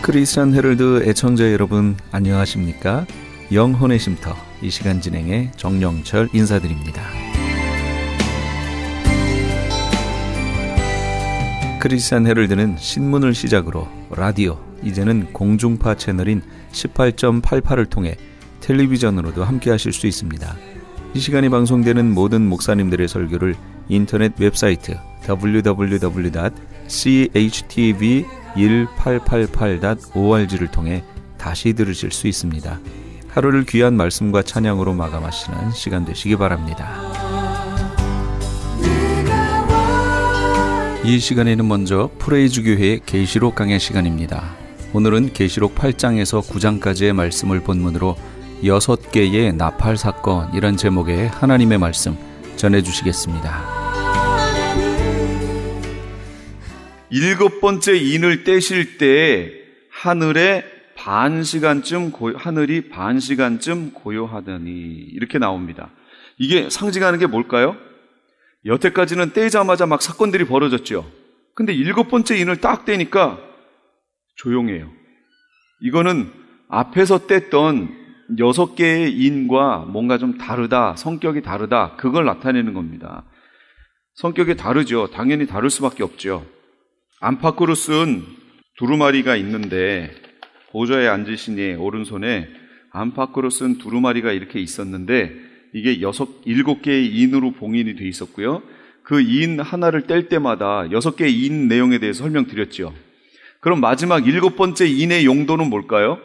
크리스천 헤럴드 애청자 여러분 안녕하십니까? 영혼의 쉼터 이 시간 진행의 정영철 인사드립니다. 크리스천 헤럴드는 신문을 시작으로 라디오, 이제는 공중파 채널인 18.88을 통해 텔레비전으로도 함께 하실 수 있습니다. 이 시간에 방송되는 모든 목사님들의 설교를 인터넷 웹사이트 www.chtv1888.org를 통해 다시 들으실 수 있습니다. 하루를 귀한 말씀과 찬양으로 마감하시는 시간 되시기 바랍니다. 이 시간에는 먼저 프레이즈 교회의 계시록 강의 시간입니다. 오늘은 계시록 8장에서 9장까지의 말씀을 본문으로 6개의 나팔 사건 이란 제목의 하나님의 말씀 전해주시겠습니다. 7번째 인을 떼실 때 하늘이 반 시간쯤 고요하더니 이렇게 나옵니다. 이게 상징하는 게 뭘까요? 여태까지는 떼자마자 막 사건들이 벌어졌죠. 근데 7번째 인을 딱 떼니까 조용해요. 이거는 앞에서 뗐던 6개의 인과 뭔가 좀 다르다, 성격이 다르다, 그걸 나타내는 겁니다. 성격이 다르죠. 당연히 다를 수밖에 없죠. 암파크루스는 두루마리가 있는데 보좌에 앉으신 이의 오른손에 암파크루스는 두루마리가 이렇게 있었는데 이게 7개의 인으로 봉인이 돼 있었고요. 그 인 하나를 뗄 때마다 6개의 인 내용에 대해서 설명드렸죠. 그럼 마지막 7번째 인의 용도는 뭘까요?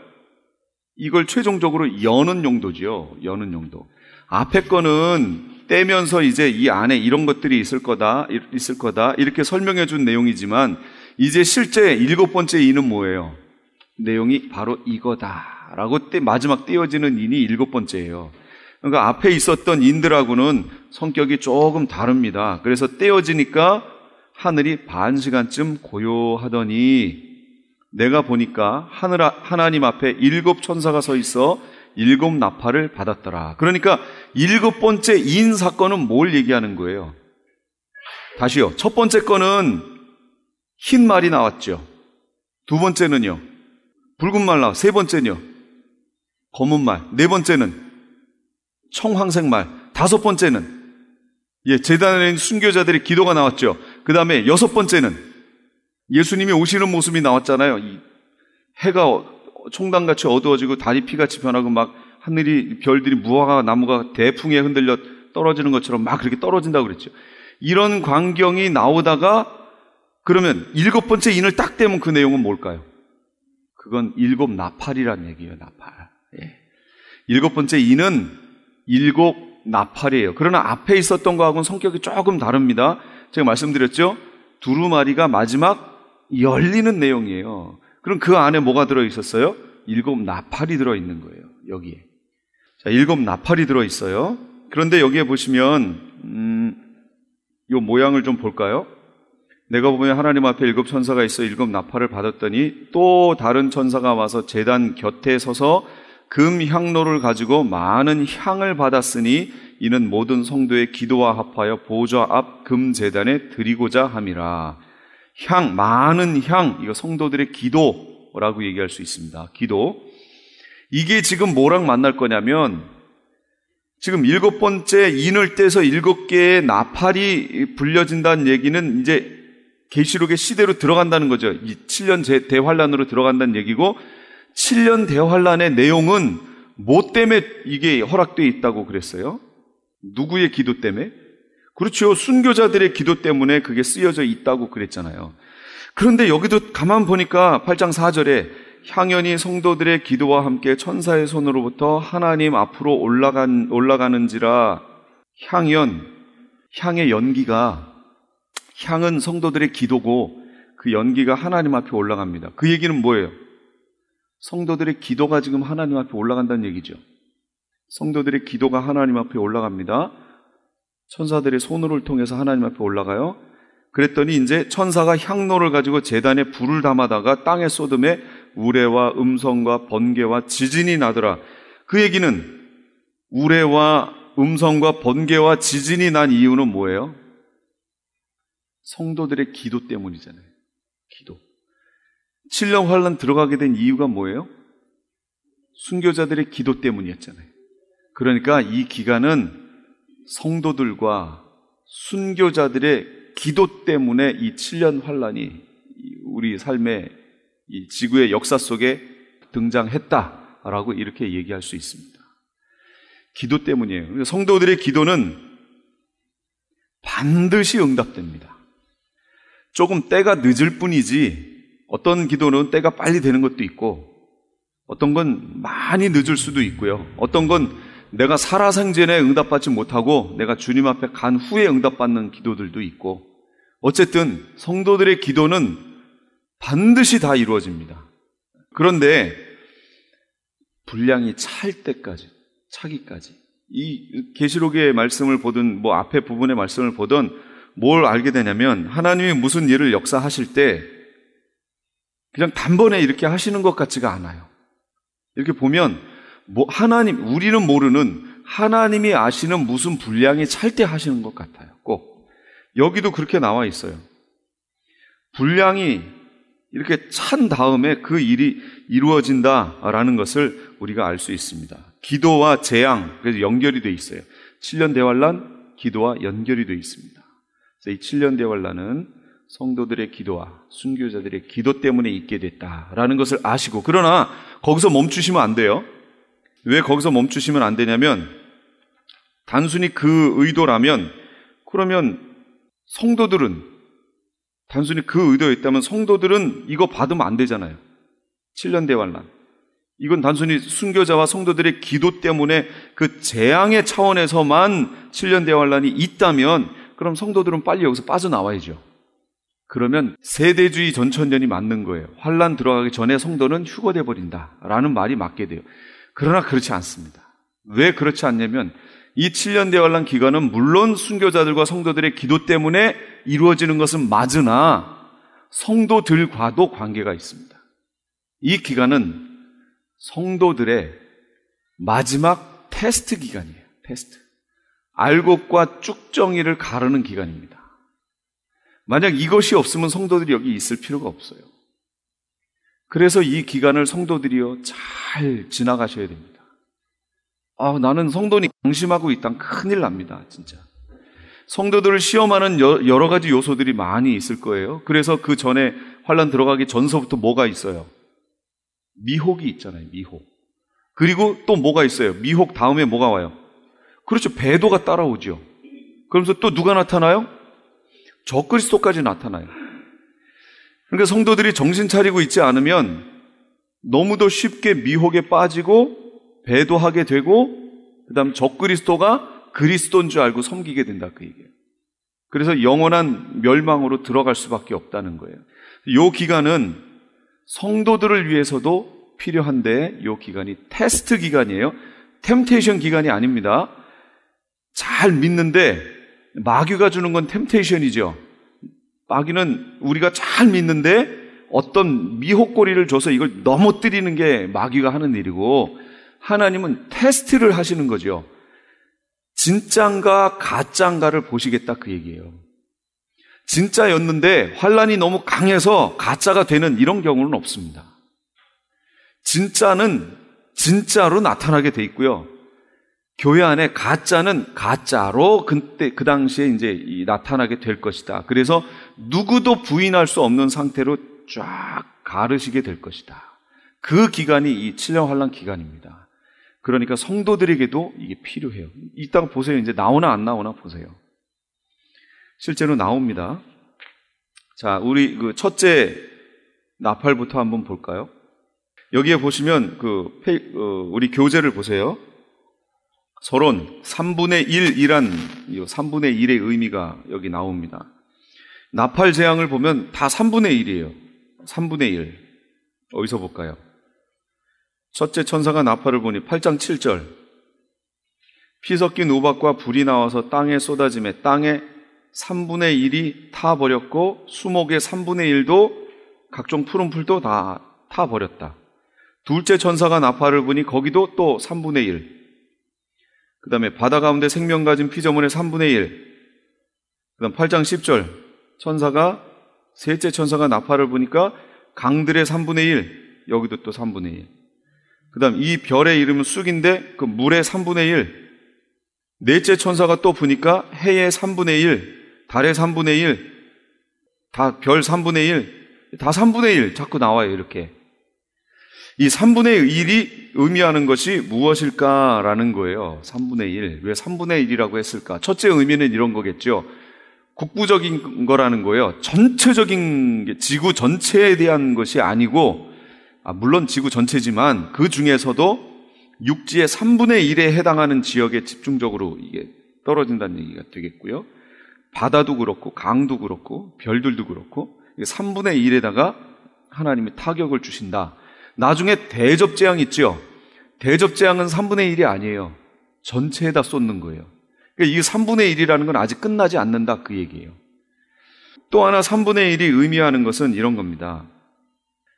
이걸 최종적으로 여는 용도지요. 여는 용도. 앞에 거는 떼면서 이제 이 안에 이런 것들이 있을 거다 이렇게 설명해 준 내용이지만 이제 실제 7번째 인은 뭐예요? 내용이 바로 이거다라고 마지막 떼어지는 인이 7번째예요. 그러니까 앞에 있었던 인들하고는 성격이 조금 다릅니다. 그래서 떼어지니까 하늘이 반 시간쯤 고요하더니 내가 보니까 하나님 앞에 7 천사가 서 있어 7 나팔을 받았더라. 그러니까 7번째 인 사건은 뭘 얘기하는 거예요? 다시요. 첫 번째 거는 흰 말이 나왔죠. 두 번째는요, 붉은 말 나왔죠. 세 번째는요, 검은 말. 네 번째는 청황색 말. 다섯 번째는 제단에 있는 순교자들의 기도가 나왔죠. 그 다음에 6번째는 예수님이 오시는 모습이 나왔잖아요. 이 해가 총당같이 어두워지고 달이 피같이 변하고 막 하늘이 별들이 무화과 나무가 대풍에 흔들려 떨어지는 것처럼 막 그렇게 떨어진다고 그랬죠. 이런 광경이 나오다가 그러면 7번째 인을 딱 떼면 그 내용은 뭘까요? 그건 7 나팔이란 얘기예요. 나팔. 7번째 인은 7 나팔이에요. 그러나 앞에 있었던 거하고는 성격이 조금 다릅니다. 제가 말씀드렸죠. 두루마리가 마지막 열리는 내용이에요. 그럼 그 안에 뭐가 들어있었어요? 7 나팔이 들어있는 거예요. 여기에. 자, 7 나팔이 들어있어요. 그런데 여기에 보시면 이 모양을 좀 볼까요? 내가 보면 하나님 앞에 7 천사가 있어 7 나팔을 받았더니 또 다른 천사가 와서 제단 곁에 서서 금 향로를 가지고 많은 향을 받았으니 이는 모든 성도의 기도와 합하여 보좌 앞 금 제단에 드리고자 함이라. 향, 많은 향, 이거 성도들의 기도라고 얘기할 수 있습니다. 기도. 이게 지금 뭐랑 만날 거냐면 지금 7번째 인을 떼서 7개의 나팔이 불려진다는 얘기는 이제 계시록의 시대로 들어간다는 거죠. 이 7년 대환란으로 들어간다는 얘기고 7년 대환란의 내용은 뭐 때문에 이게 허락되어 있다고 그랬어요? 누구의 기도 때문에? 그렇죠. 순교자들의 기도 때문에 그게 쓰여져 있다고 그랬잖아요. 그런데 여기도 가만 보니까 8장 4절에 향연이 성도들의 기도와 함께 천사의 손으로부터 하나님 앞으로 올라가는지라. 향의 연기가, 향은 성도들의 기도고 그 연기가 하나님 앞에 올라갑니다. 그 얘기는 뭐예요? 성도들의 기도가 지금 하나님 앞에 올라간다는 얘기죠. 성도들의 기도가 하나님 앞에 올라갑니다. 천사들의 손을 통해서 하나님 앞에 올라가요. 그랬더니 이제 천사가 향로를 가지고 제단에 불을 담아다가 땅에 쏟음에 우레와 음성과 번개와 지진이 나더라. 그 얘기는 우레와 음성과 번개와 지진이 난 이유는 뭐예요? 성도들의 기도 때문이잖아요. 기도. 7년 환란 들어가게 된 이유가 뭐예요? 순교자들의 기도 때문이었잖아요. 그러니까 이 기간은 성도들과 순교자들의 기도 때문에 이 7년 환란이 우리 삶의 이 지구의 역사 속에 등장했다라고 이렇게 얘기할 수 있습니다. 기도 때문이에요. 성도들의 기도는 반드시 응답됩니다. 조금 때가 늦을 뿐이지 어떤 기도는 때가 빨리 되는 것도 있고 어떤 건 많이 늦을 수도 있고요. 어떤 건 내가 살아생전에 응답받지 못하고 내가 주님 앞에 간 후에 응답받는 기도들도 있고 어쨌든 성도들의 기도는 반드시 다 이루어집니다. 그런데 분량이 차기까지 이 계시록의 말씀을 보든 뭐 앞에 부분의 말씀을 보든 뭘 알게 되냐면 하나님이 무슨 일을 역사하실 때 그냥 단번에 이렇게 하시는 것 같지가 않아요. 이렇게 보면 우리는 모르는 하나님이 아시는 무슨 분량이 찰 때 하시는 것 같아요. 꼭 여기도 그렇게 나와 있어요. 분량이 이렇게 찬 다음에 그 일이 이루어진다라는 것을 우리가 알 수 있습니다. 기도와 재앙, 그래서 연결이 되어 있어요. 7년 대환란, 기도와 연결이 되어 있습니다. 그래서 이 7년 대환란은 성도들의 기도와 순교자들의 기도 때문에 있게 됐다라는 것을 아시고, 그러나 거기서 멈추시면 안 돼요. 왜 거기서 멈추시면 안 되냐면 단순히 그 의도라면, 그러면 성도들은 단순히 그 의도였다면 성도들은 이거 받으면 안 되잖아요. 7년 대환란. 이건 단순히 순교자와 성도들의 기도 때문에 그 재앙의 차원에서만 7년 대환란이 있다면 그럼 성도들은 빨리 여기서 빠져나와야죠. 그러면 세대주의 전천년이 맞는 거예요. 환란 들어가기 전에 성도는 휴거돼 버린다라는 말이 맞게 돼요. 그러나 그렇지 않습니다. 왜 그렇지 않냐면 이 7년 대환란 기간은 물론 순교자들과 성도들의 기도 때문에 이루어지는 것은 맞으나 성도들과도 관계가 있습니다. 이 기간은 성도들의 마지막 테스트 기간이에요. 테스트. 알곡과 쭉정이를 가르는 기간입니다. 만약 이것이 없으면 성도들이 여기 있을 필요가 없어요. 그래서 이 기간을 성도들이요 잘 지나가셔야 됩니다. 나는 성도니 방심하고 있다면 큰일 납니다. 진짜. 성도들을 시험하는 여러 가지 요소들이 많이 있을 거예요. 그래서 그 전에 환란 들어가기 전서부터 뭐가 있어요? 미혹이 있잖아요. 미혹. 그리고 또 뭐가 있어요? 미혹 다음에 뭐가 와요? 그렇죠. 배도가 따라오죠. 그러면서 또 누가 나타나요? 적그리스도까지 나타나요. 그러니까 성도들이 정신 차리고 있지 않으면 너무도 쉽게 미혹에 빠지고 배도하게 되고 그 다음 적그리스도가 그리스도인 줄 알고 섬기게 된다 그 얘기예요. 그래서 영원한 멸망으로 들어갈 수밖에 없다는 거예요. 이 기간은 성도들을 위해서도 필요한데 이 기간이 테스트 기간이에요. 템테이션 기간이 아닙니다. 잘 믿는데 마귀가 주는 건 템테이션이죠. 마귀는 우리가 잘 믿는데 어떤 미혹거리를 줘서 이걸 넘어뜨리는 게 마귀가 하는 일이고, 하나님은 테스트를 하시는 거죠. 진짠가 가짠가를 보시겠다 그 얘기예요. 진짜였는데 환란이 너무 강해서 가짜가 되는 이런 경우는 없습니다. 진짜는 진짜로 나타나게 돼 있고요. 교회 안에 가짜는 가짜로 그 당시에 이제 나타나게 될 것이다. 그래서 누구도 부인할 수 없는 상태로 쫙 가르시게 될 것이다. 그 기간이 이 7년 환란 기간입니다. 그러니까 성도들에게도 이게 필요해요. 이따가 보세요. 이제 나오나 안 나오나 보세요. 실제로 나옵니다. 자, 우리 그 첫째 나팔부터 한번 볼까요? 여기에 보시면 우리 교재를 보세요. 서론 3분의 1이란 3분의 1의 의미가 여기 나옵니다. 나팔 재앙을 보면 다 3분의 1이에요. 3분의 1. 어디서 볼까요? 첫째 천사가 나팔을 보니 8장 7절. 피 섞인 우박과 불이 나와서 땅에 쏟아지매 땅에 3분의 1이 타버렸고 수목의 3분의 1도 각종 푸른 풀도 다 타버렸다. 둘째 천사가 나팔을 보니 거기도 또 3분의 1. 그 다음에 바다 가운데 생명 가진 피조물의 3분의 1. 그 다음 8장 10절. 셋째 천사가 나팔을 보니까 강들의 3분의 1, 여기도 또 3분의 1. 그 다음 이 별의 이름은 쑥인데 그 물의 3분의 1. 넷째 천사가 또 보니까 해의 3분의 1, 달의 3분의 1, 다 별 3분의 1, 다 3분의 1 자꾸 나와요, 이렇게. 이 3분의 1이 의미하는 것이 무엇일까라는 거예요. 3분의 1. 왜 3분의 1이라고 했을까? 첫째 의미는 이런 거겠죠. 국부적인 거라는 거예요. 전체적인 지구 전체에 대한 것이 아니고, 물론 지구 전체지만 그 중에서도 육지의 3분의 1에 해당하는 지역에 집중적으로 이게 떨어진다는 얘기가 되겠고요. 바다도 그렇고 강도 그렇고 별들도 그렇고 3분의 1에다가 하나님이 타격을 주신다. 나중에 대접재앙 있죠. 대접재앙은 3분의 1이 아니에요. 전체에다 쏟는 거예요. 그러니까 이 3분의 1이라는 건 아직 끝나지 않는다, 그 얘기예요. 또 하나 3분의 1이 의미하는 것은 이런 겁니다.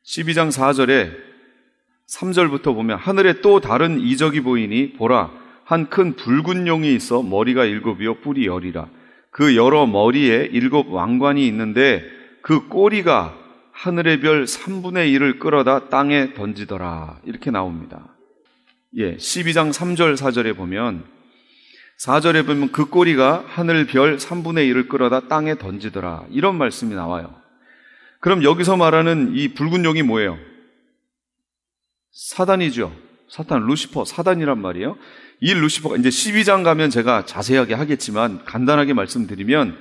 12장 4절에 3절부터 보면 하늘에 또 다른 이적이 보이니 보라, 한 큰 붉은 용이 있어 머리가 7이요 뿔이 10이라. 그 여러 머리에 7 왕관이 있는데 그 꼬리가 하늘의 별 3분의 1을 끌어다 땅에 던지더라. 이렇게 나옵니다. 12장 3절 4절에 보면 4절에 보면 그 꼬리가 하늘 별 3분의 1을 끌어다 땅에 던지더라. 이런 말씀이 나와요. 그럼 여기서 말하는 이 붉은 용이 뭐예요? 사단이죠. 사탄, 루시퍼, 사단이란 말이에요. 이 루시퍼가 이제 12장 가면 제가 자세하게 하겠지만 간단하게 말씀드리면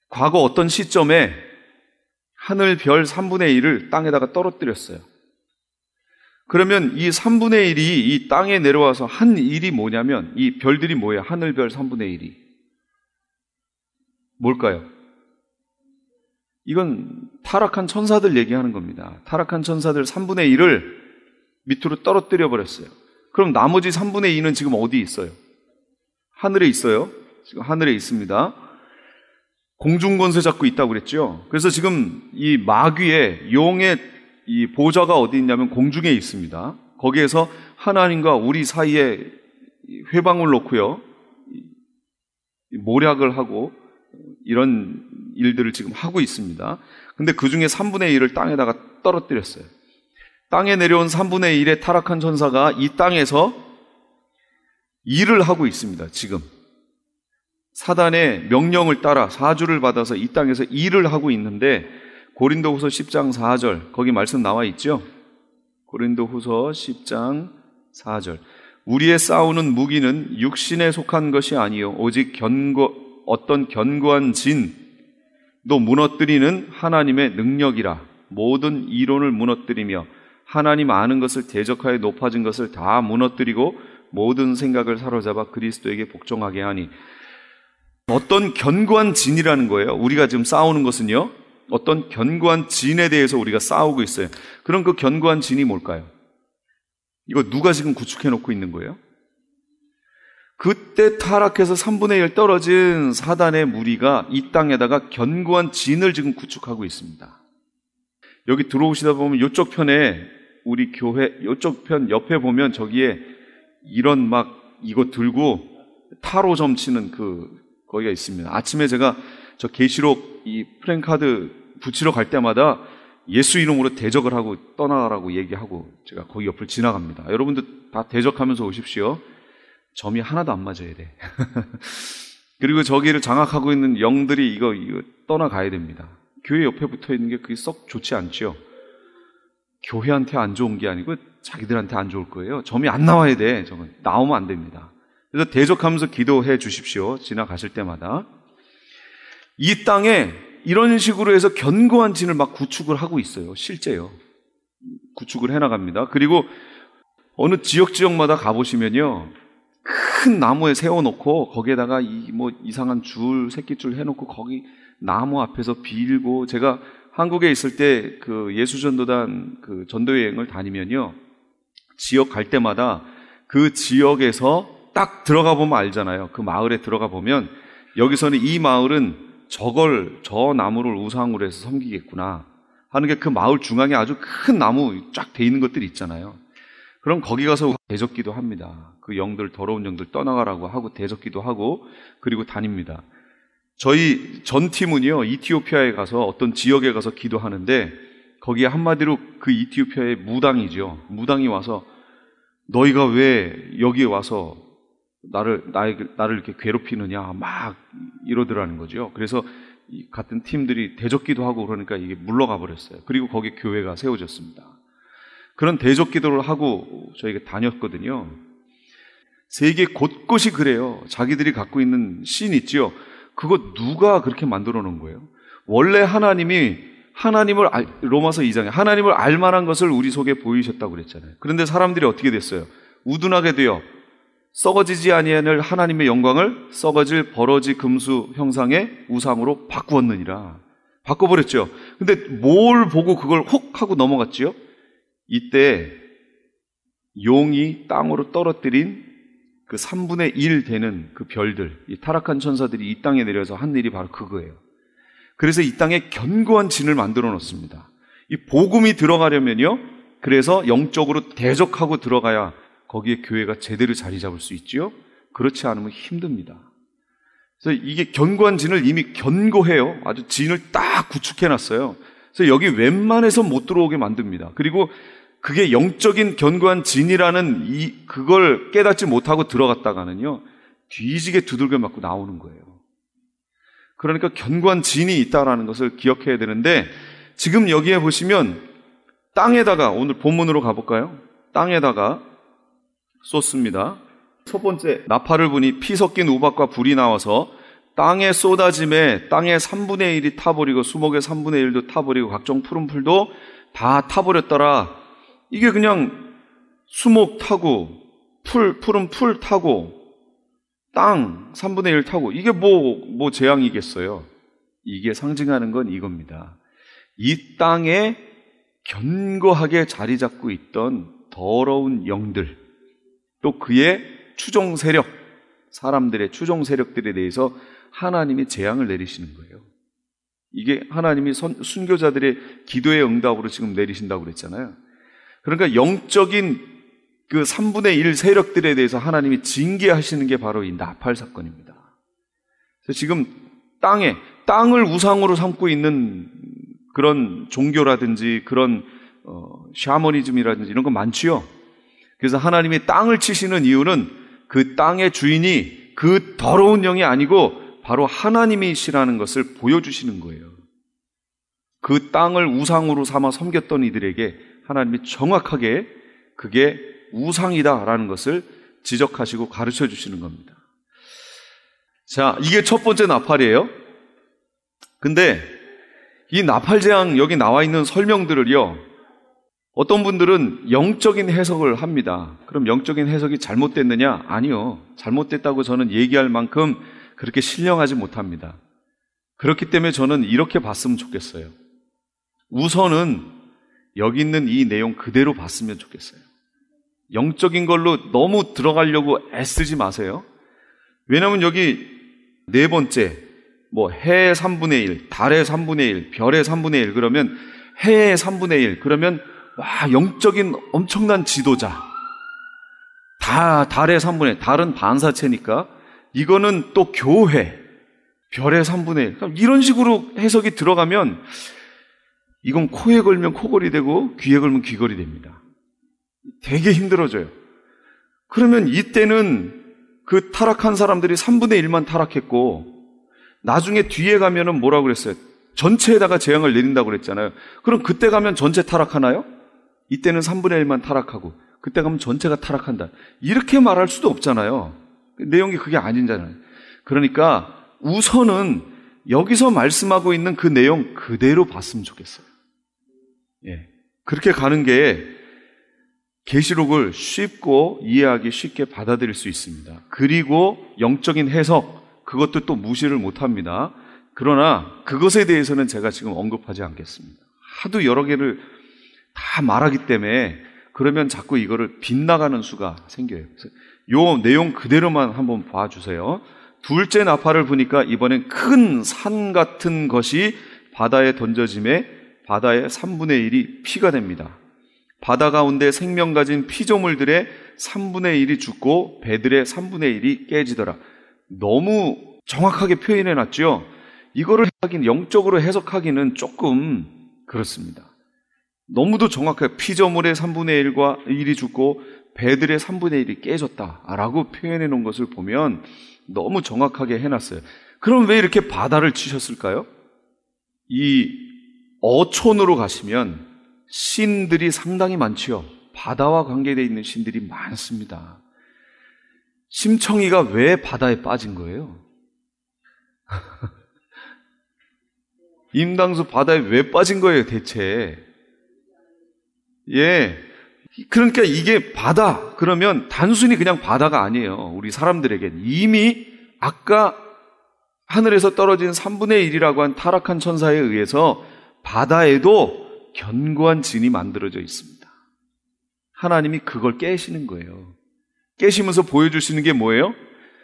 과거 어떤 시점에 하늘 별 3분의 1을 땅에다가 떨어뜨렸어요. 그러면 이 3분의 1이 이 땅에 내려와서 한 일이 뭐냐면 이 별들이 뭐예요? 하늘 별 3분의 1이. 뭘까요? 이건 타락한 천사들 얘기하는 겁니다. 타락한 천사들 3분의 1을 밑으로 떨어뜨려 버렸어요. 그럼 나머지 3분의 2는 지금 어디 있어요? 하늘에 있어요. 지금 하늘에 있습니다. 공중권세 잡고 있다고 그랬죠. 그래서 지금 이 마귀의 용의 이 보좌가 어디 있냐면 공중에 있습니다. 거기에서 하나님과 우리 사이에 회방을 놓고요, 모략을 하고 이런 일들을 지금 하고 있습니다. 근데 그 중에 3분의 1을 땅에다가 떨어뜨렸어요. 땅에 내려온 3분의 1의 타락한 천사가 이 땅에서 일을 하고 있습니다. 지금 사단의 명령을 따라 사주를 받아서 이 땅에서 일을 하고 있는데 고린도후서 10장 4절 거기 말씀 나와 있죠. 고린도후서 10장 4절 우리의 싸우는 무기는 육신에 속한 것이 아니요 오직 어떤 견고한 진도 무너뜨리는 하나님의 능력이라. 모든 이론을 무너뜨리며 하나님 아는 것을 대적하여 높아진 것을 다 무너뜨리고 모든 생각을 사로잡아 그리스도에게 복종하게 하니. 어떤 견고한 진이라는 거예요. 우리가 지금 싸우는 것은요, 어떤 견고한 진에 대해서 우리가 싸우고 있어요. 그럼 그 견고한 진이 뭘까요? 이거 누가 지금 구축해 놓고 있는 거예요? 그때 타락해서 3분의 1 떨어진 사단의 무리가 이 땅에다가 견고한 진을 지금 구축하고 있습니다. 여기 들어오시다 보면 이쪽 편에 우리 교회 이쪽 편 옆에 보면 저기에 이런 막 이거 들고 타로 점치는 거기가 있습니다. 아침에 제가 저 계시록 이 프랭카드 붙이러 갈 때마다 예수 이름으로 대적을 하고 떠나라고 얘기하고 제가 거기 옆을 지나갑니다. 여러분들 다 대적하면서 오십시오. 점이 하나도 안 맞아야 돼. 그리고 저기를 장악하고 있는 영들이 이거 떠나가야 됩니다. 교회 옆에 붙어 있는 게 그게 썩 좋지 않죠. 교회한테 안 좋은 게 아니고 자기들한테 안 좋을 거예요. 점이 안 나와야 돼. 저건 나오면 안 됩니다. 그래서 대적하면서 기도해 주십시오. 지나가실 때마다. 이 땅에 이런 식으로 해서 견고한 진을 막 구축을 하고 있어요. 실제요. 구축을 해나갑니다. 그리고 어느 지역마다 가보시면요, 큰 나무에 세워놓고 거기에다가 이상한 새끼줄 해놓고 거기 나무 앞에서 빌고, 제가 한국에 있을 때 그 예수전도단 그 전도여행을 다니면요, 지역 갈 때마다 그 지역에서 딱 들어가 보면 알잖아요. 그 마을에 들어가 보면 여기서는 이 마을은 저 나무를 우상으로 해서 섬기겠구나 하는 게 그 마을 중앙에 아주 큰 나무 쫙 돼 있는 것들이 있잖아요. 그럼 거기 가서 대적기도 합니다. 그 더러운 영들 떠나가라고 하고 대적기도 하고 그리고 다닙니다. 저희 전 팀은요, 이티오피아에 가서 어떤 지역에 가서 기도하는데 거기에 한마디로 그 이티오피아의 무당이죠. 무당이 와서 너희가 왜 여기에 와서 나를 이렇게 괴롭히느냐 막 이러더라는 거죠. 그래서 같은 팀들이 대적기도 하고 그러니까 이게 물러가 버렸어요. 그리고 거기 교회가 세워졌습니다. 그런 대적기도를 하고 저희가 다녔거든요. 세계 곳곳이 그래요. 자기들이 갖고 있는 신 있죠. 그거 누가 그렇게 만들어 놓은 거예요? 원래 로마서 2장에 하나님을 알만한 것을 우리 속에 보이셨다고 그랬잖아요. 그런데 사람들이 어떻게 됐어요? 우둔하게 되어 썩어지지 아니하는 하나님의 영광을 썩어질 버러지 금수 형상의 우상으로 바꾸었느니라. 바꿔버렸죠. 근데 뭘 보고 그걸 혹 하고 넘어갔지요? 이때 용이 땅으로 떨어뜨린 그 3분의 1 되는 그 별들, 이 타락한 천사들이 이 땅에 내려서 한 일이 바로 그거예요. 그래서 이 땅에 견고한 진을 만들어 놓습니다. 이 복음이 들어가려면요, 그래서 영적으로 대적하고 들어가야 거기에 교회가 제대로 자리 잡을 수 있지요. 그렇지 않으면 힘듭니다. 그래서 이게 견고한 진을 이미 견고해요. 아주 진을 딱 구축해 놨어요. 그래서 여기 웬만해서 못 들어오게 만듭니다. 그리고 그게 영적인 견고한 진이라는 그걸 깨닫지 못하고 들어갔다가는요, 뒤지게 두들겨 맞고 나오는 거예요. 그러니까 견고한 진이 있다라는 것을 기억해야 되는데, 지금 여기에 보시면 땅에다가, 오늘 본문으로 가볼까요? 땅에다가 쏟습니다. 첫 번째, 나팔을 부니 피 섞인 우박과 불이 나와서 땅에 쏟아짐에 땅의 3분의 1이 타버리고 수목의 3분의 1도 타버리고 각종 푸른 풀도 다 타버렸더라. 이게 그냥 수목 타고 푸른 풀 타고 땅 3분의 1 타고 이게 뭐 재앙이겠어요. 이게 상징하는 건 이겁니다. 이 땅에 견고하게 자리 잡고 있던 더러운 영들, 또 그의 추종 세력, 사람들의 추종 세력들에 대해서 하나님이 재앙을 내리시는 거예요. 이게 하나님이 순교자들의 기도의 응답으로 지금 내리신다고 그랬잖아요. 그러니까 영적인 그 3분의 1 세력들에 대해서 하나님이 징계하시는 게 바로 이 나팔 사건입니다. 그래서 지금 땅을 우상으로 삼고 있는 그런 종교라든지 그런 샤머니즘이라든지 이런 거 많지요. 그래서 하나님이 땅을 치시는 이유는 그 땅의 주인이 그 더러운 영이 아니고 바로 하나님이시라는 것을 보여주시는 거예요. 그 땅을 우상으로 삼아 섬겼던 이들에게 하나님이 정확하게 그게 우상이다라는 것을 지적하시고 가르쳐 주시는 겁니다. 자, 이게 첫 번째 나팔이에요. 근데 이 나팔 재앙 여기 나와 있는 설명들을요, 어떤 분들은 영적인 해석을 합니다. 그럼 영적인 해석이 잘못됐느냐? 아니요. 잘못됐다고 저는 얘기할 만큼 그렇게 신령하지 못합니다. 그렇기 때문에 저는 이렇게 봤으면 좋겠어요. 우선은 여기 있는 이 내용 그대로 봤으면 좋겠어요. 영적인 걸로 너무 들어가려고 애쓰지 마세요. 왜냐하면 여기 네 번째, 해의 3분의 1, 달의 3분의 1, 별의 3분의 1 그러면 해의 3분의 1 그러면 영적인 엄청난 지도자. 달의 3분의 1, 달은 반사체니까 이거는 또 교회, 별의 3분의 1. 이런 식으로 해석이 들어가면 이건 코에 걸면 코걸이 되고 귀에 걸면 귀걸이 됩니다. 되게 힘들어져요. 그러면 이때는 그 타락한 사람들이 3분의 1만 타락했고 나중에 뒤에 가면은 뭐라고 그랬어요? 전체에다가 재앙을 내린다고 그랬잖아요. 그럼 그때 가면 전체 타락하나요? 이때는 3분의 1만 타락하고 그때 가면 전체가 타락한다. 이렇게 말할 수도 없잖아요. 내용이 그게 아니잖아요. 그러니까 우선은 여기서 말씀하고 있는 그 내용 그대로 봤으면 좋겠어요. 그렇게 가는 게 계시록을 쉽고 이해하기 쉽게 받아들일 수 있습니다. 그리고 영적인 해석, 그것도 또 무시를 못합니다. 그러나 그것에 대해서는 제가 지금 언급하지 않겠습니다. 하도 여러 개를 다 말하기 때문에 그러면 자꾸 이거를 빗나가는 수가 생겨요. 그래서 요 내용 그대로만 한번 봐주세요. 둘째 나팔을 부니까 이번엔 큰 산 같은 것이 바다에 던져짐에 바다의 3분의 1이 피가 됩니다. 바다 가운데 생명 가진 피조물들의 3분의 1이 죽고 배들의 3분의 1이 깨지더라. 너무 정확하게 표현해 놨죠. 이거를 영적으로 해석하기는 조금 그렇습니다. 너무도 정확해요. 피조물의 3분의 1과 1이 죽고 배들의 3분의 1이 깨졌다라고 표현해 놓은 것을 보면 너무 정확하게 해놨어요. 그럼 왜 이렇게 바다를 치셨을까요? 이 어촌으로 가시면 신들이 상당히 많지요. 바다와 관계되어 있는 신들이 많습니다. 심청이가 왜 바다에 빠진 거예요? 임당수 바다에 왜 빠진 거예요, 대체? 예. 그러니까 이게 바다, 그러면 단순히 그냥 바다가 아니에요. 우리 사람들에겐 이미 아까 하늘에서 떨어진 3분의 1이라고 한 타락한 천사에 의해서 바다에도 견고한 진이 만들어져 있습니다. 하나님이 그걸 깨시는 거예요. 깨시면서 보여주시는 게 뭐예요?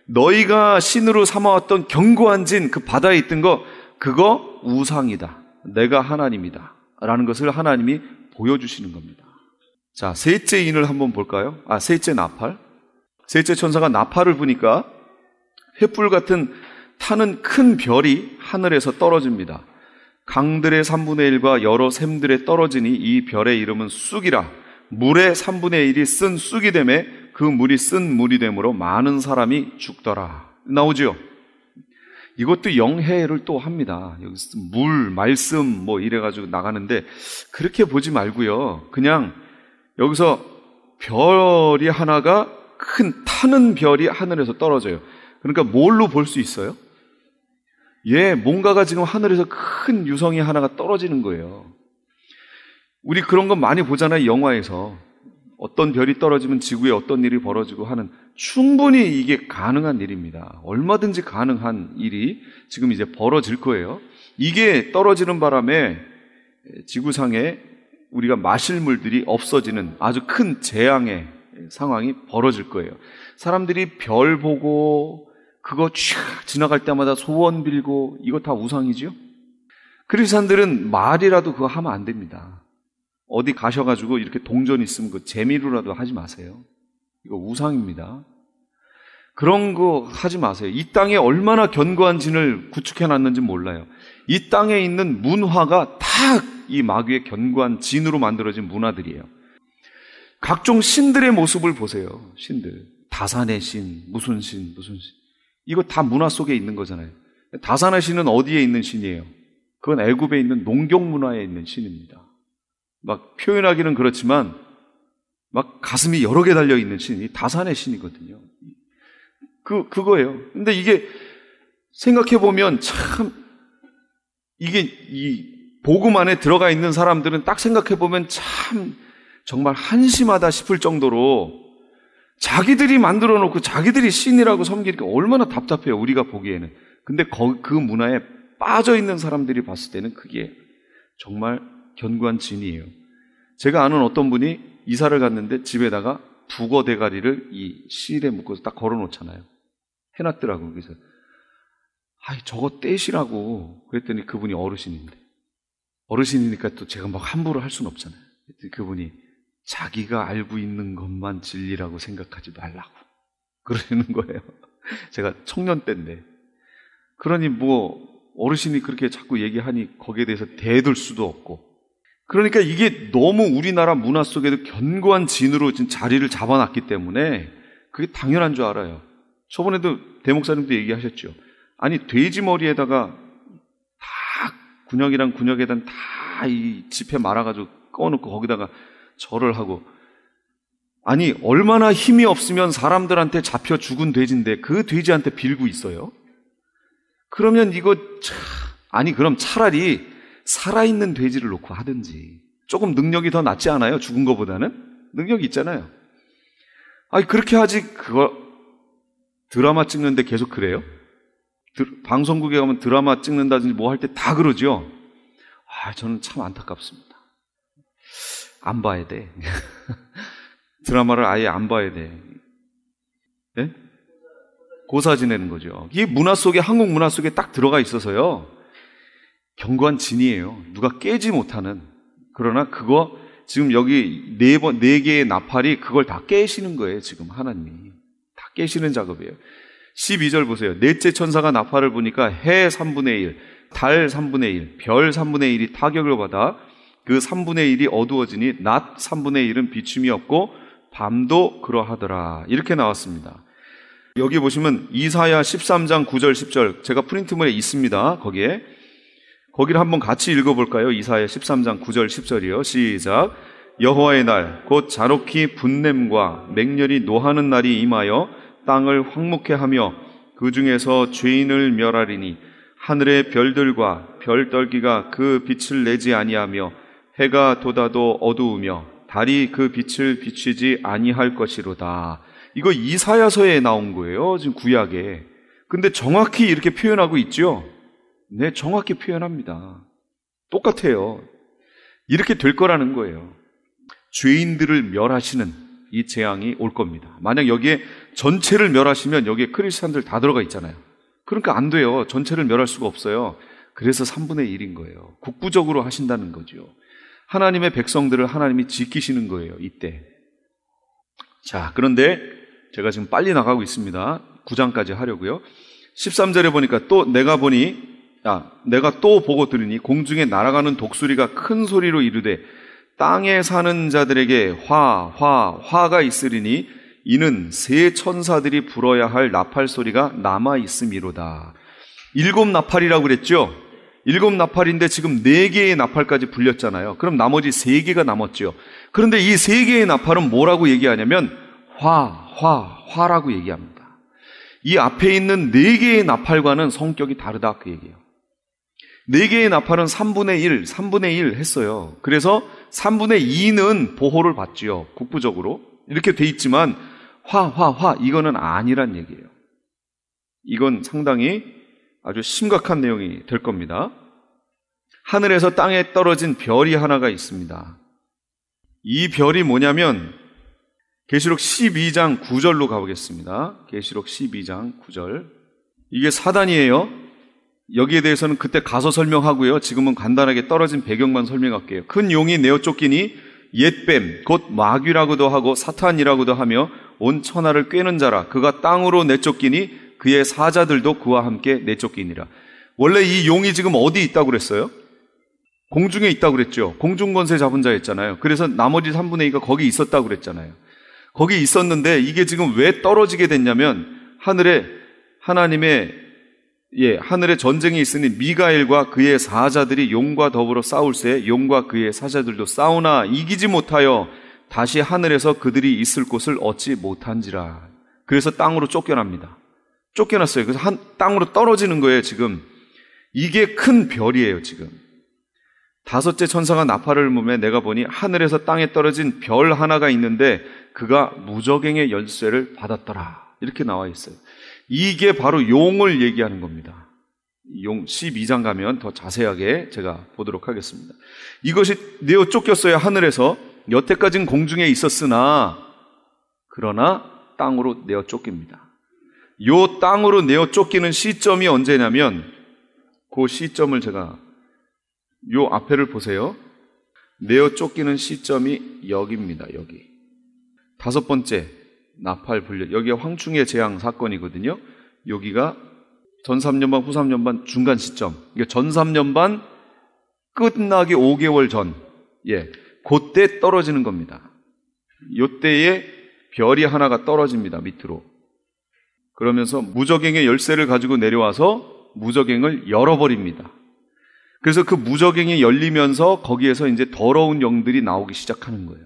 너희가 신으로 삼아왔던 견고한 진, 그 바다에 있던 거, 그거 우상이다. 내가 하나님이다. 라는 것을 하나님이 보여주시는 겁니다. 자, 셋째 인을 한번 볼까요? 셋째 나팔. 셋째 천사가 나팔을 부니까 횃불 같은 타는 큰 별이 하늘에서 떨어집니다. 강들의 3분의 1과 여러 샘들에 떨어지니 이 별의 이름은 쑥이라. 물의 3분의 1이 쓴 쑥이 되매 그 물이 쓴 물이 되므로 많은 사람이 죽더라. 나오죠? 이것도 영해를 또 합니다. 여기서 물, 말씀 뭐 이래가지고 나가는데 그렇게 보지 말고요. 그냥 여기서 별이 하나가 큰 타는 별이 하늘에서 떨어져요. 그러니까 뭘로 볼 수 있어요? 뭔가가 지금 하늘에서 큰 유성이 하나가 떨어지는 거예요. 우리 그런 거 많이 보잖아요, 영화에서. 어떤 별이 떨어지면 지구에 어떤 일이 벌어지고 하는, 충분히 이게 가능한 일입니다. 얼마든지 가능한 일이 지금 이제 벌어질 거예요. 이게 떨어지는 바람에 지구상에 우리가 마실 물들이 없어지는 아주 큰 재앙의 상황이 벌어질 거예요. 사람들이 별 보고 그거 쫙 지나갈 때마다 소원 빌고, 이거 다 우상이죠? 크리스찬들은 말이라도 그거 하면 안 됩니다. 어디 가셔가지고 이렇게 동전 있으면 그 재미로라도 하지 마세요. 이거 우상입니다. 그런 거 하지 마세요. 이 땅에 얼마나 견고한 진을 구축해놨는지 몰라요. 이 땅에 있는 문화가 다 이 마귀의 견고한 진으로 만들어진 문화들이에요. 각종 신들의 모습을 보세요. 신들. 다산의 신, 무슨 신. 이거 다 문화 속에 있는 거잖아요. 다산의 신은 어디에 있는 신이에요? 그건 애굽에 있는 농경 문화에 있는 신입니다. 막 표현하기는 그렇지만 막 가슴이 여러 개 달려있는 신이 다산의 신이거든요. 그거예요. 근데 이게 생각해보면 참, 이게 이 복음 안에 들어가 있는 사람들은 딱 생각해보면 참 정말 한심하다 싶을 정도로 자기들이 만들어 놓고 자기들이 신이라고 섬기니까 얼마나 답답해요, 우리가 보기에는. 근데 그 문화에 빠져 있는 사람들이 봤을 때는 그게 정말 견고한 진이에요. 제가 아는 어떤 분이 이사를 갔는데 집에다가 북어 대가리를 이 실에 묶어서 딱 걸어 놓잖아요. 해놨더라고요. 그래서 저거 떼시라고 그랬더니 그분이 어르신이니까 또 제가 막 함부로 할 수는 없잖아요. 그분이 자기가 알고 있는 것만 진리라고 생각하지 말라고 그러는 거예요. 제가 청년 때인데. 그러니 뭐 어르신이 그렇게 자꾸 얘기하니 거기에 대해서 대들 수도 없고. 그러니까 이게 너무 우리나라 문화 속에도 견고한 진으로 지금 자리를 잡아놨기 때문에 그게 당연한 줄 알아요. 저번에도 대목사님도 얘기하셨죠. 아니, 돼지 머리에다가 다 군역에다 다 이 지폐 말아가지고 꺼놓고 거기다가 절을 하고, 아니 얼마나 힘이 없으면 사람들한테 잡혀 죽은 돼지인데 그 돼지한테 빌고 있어요? 그러면 이거 그럼 차라리 살아있는 돼지를 놓고 하든지. 조금 능력이 더 낫지 않아요? 죽은 거보다는? 능력이 있잖아요. 그렇게 하지. 그거 드라마 찍는데 계속 그래요? 방송국에 가면 드라마 찍는다든지 뭐 할 때 다 그러죠? 저는 참 안타깝습니다. 안 봐야 돼. 드라마를 아예 안 봐야 돼. 네? 고사 지내는 거죠. 이게 문화 속에, 한국 문화 속에 딱 들어가 있어서요. 견고한 진이에요. 누가 깨지 못하는. 그러나 그거 지금 여기 네 개의 나팔이 그걸 다 깨시는 거예요. 지금 하나님이. 다 깨시는 작업이에요. 12절 보세요. 넷째 천사가 나팔을 부니까 해 3분의 1, 달 3분의 1, 별 3분의 1이 타격을 받아 그 3분의 1이 어두워지니 낮 3분의 1은 비춤이 없고 밤도 그러하더라. 이렇게 나왔습니다. 여기 보시면 이사야 13장 9절 10절 제가 프린트물에 있습니다. 거기를 한번 같이 읽어볼까요? 이사야 13장 9절 10절이요. 시작. 여호와의 날 곧 잔혹히 분냄과 맹렬히 노하는 날이 임하여 땅을 황무케 하며 그 중에서 죄인을 멸하리니 하늘의 별들과 별떨기가 그 빛을 내지 아니하며 해가 돋아도 어두우며 달이 그 빛을 비추지 아니할 것이로다. 이거 이사야서에 나온 거예요. 지금 구약에. 근데 정확히 이렇게 표현하고 있죠? 네, 정확히 표현합니다. 똑같아요. 이렇게 될 거라는 거예요. 죄인들을 멸하시는 이 재앙이 올 겁니다. 만약 여기에 전체를 멸하시면 여기에 크리스찬들 다 들어가 있잖아요. 그러니까 안 돼요. 전체를 멸할 수가 없어요. 그래서 3분의 1인 거예요. 국부적으로 하신다는 거죠. 하나님의 백성들을 하나님이 지키시는 거예요. 이때. 자, 그런데 제가 지금 빨리 나가고 있습니다. 9장까지 하려고요. 13절에 보니까 또 내가 또 보고 들으니 공중에 날아가는 독수리가 큰 소리로 이르되 땅에 사는 자들에게 화가 있으리니 이는 세 천사들이 불어야 할 나팔 소리가 남아 있음이로다. 7 나팔이라고 그랬죠? 7 나팔인데 지금 4개의 나팔까지 불렸잖아요. 그럼 나머지 3개가 남았죠. 그런데 이 3개의 나팔은 뭐라고 얘기하냐면 화라고 얘기합니다. 이 앞에 있는 4개의 나팔과는 성격이 다르다 그 얘기예요. 4개의 나팔은 3분의 1 했어요. 그래서 3분의 2는 보호를 받지요. 국부적으로. 이렇게 돼 있지만 이거는 아니란 얘기예요. 이건 상당히 아주 심각한 내용이 될 겁니다. 하늘에서 땅에 떨어진 별이 하나가 있습니다. 이 별이 뭐냐면 계시록 12장 9절로 가보겠습니다. 계시록 12장 9절. 이게 사단이에요. 여기에 대해서는 그때 가서 설명하고요. 지금은 간단하게 떨어진 배경만 설명할게요. 큰 용이 내어 쫓기니 옛뱀 곧 마귀라고도 하고 사탄이라고도 하며 온 천하를 꿰는 자라. 그가 땅으로 내쫓기니 그의 사자들도 그와 함께 내쫓기니라. 원래 이 용이 지금 어디 있다고 그랬어요? 공중에 있다고 그랬죠. 공중권세 잡은 자였잖아요. 그래서 나머지 3분의 2가 거기 있었다고 그랬잖아요. 거기 있었는데 이게 지금 왜 떨어지게 됐냐면 하늘에 전쟁이 있으니 미가엘과 그의 사자들이 용과 더불어 싸울새 용과 그의 사자들도 싸우나 이기지 못하여 다시 하늘에서 그들이 있을 곳을 얻지 못한지라. 그래서 땅으로 쫓겨납니다. 쫓겨났어요. 그래서 땅으로 떨어지는 거예요. 지금 이게 큰 별이에요. 지금 5째 천사가 나팔을 불매 내가 보니 하늘에서 땅에 떨어진 별 하나가 있는데 그가 무저갱의 열쇠를 받았더라. 이렇게 나와 있어요. 이게 바로 용을 얘기하는 겁니다. 용 12장 가면 더 자세하게 제가 보도록 하겠습니다. 이것이 내어 쫓겼어요. 하늘에서. 여태까지는 공중에 있었으나 그러나 땅으로 내어 쫓깁니다. 요 땅으로 내어 쫓기는 시점이 언제냐면 그 시점을 제가 요 앞에를 보세요. 내어 쫓기는 시점이 여기입니다. 여기 5번째 나팔 불려. 여기가 황충의 재앙 사건이거든요. 여기가 전 3년반 후 3년반 중간 시점. 그러니까 전 3년반 끝나기 5개월 전. 그때 떨어지는 겁니다. 요때에 별이 하나가 떨어집니다. 밑으로. 그러면서 무저갱의 열쇠를 가지고 내려와서 무저갱을 열어버립니다. 그래서 그 무저갱이 열리면서 거기에서 이제 더러운 영들이 나오기 시작하는 거예요.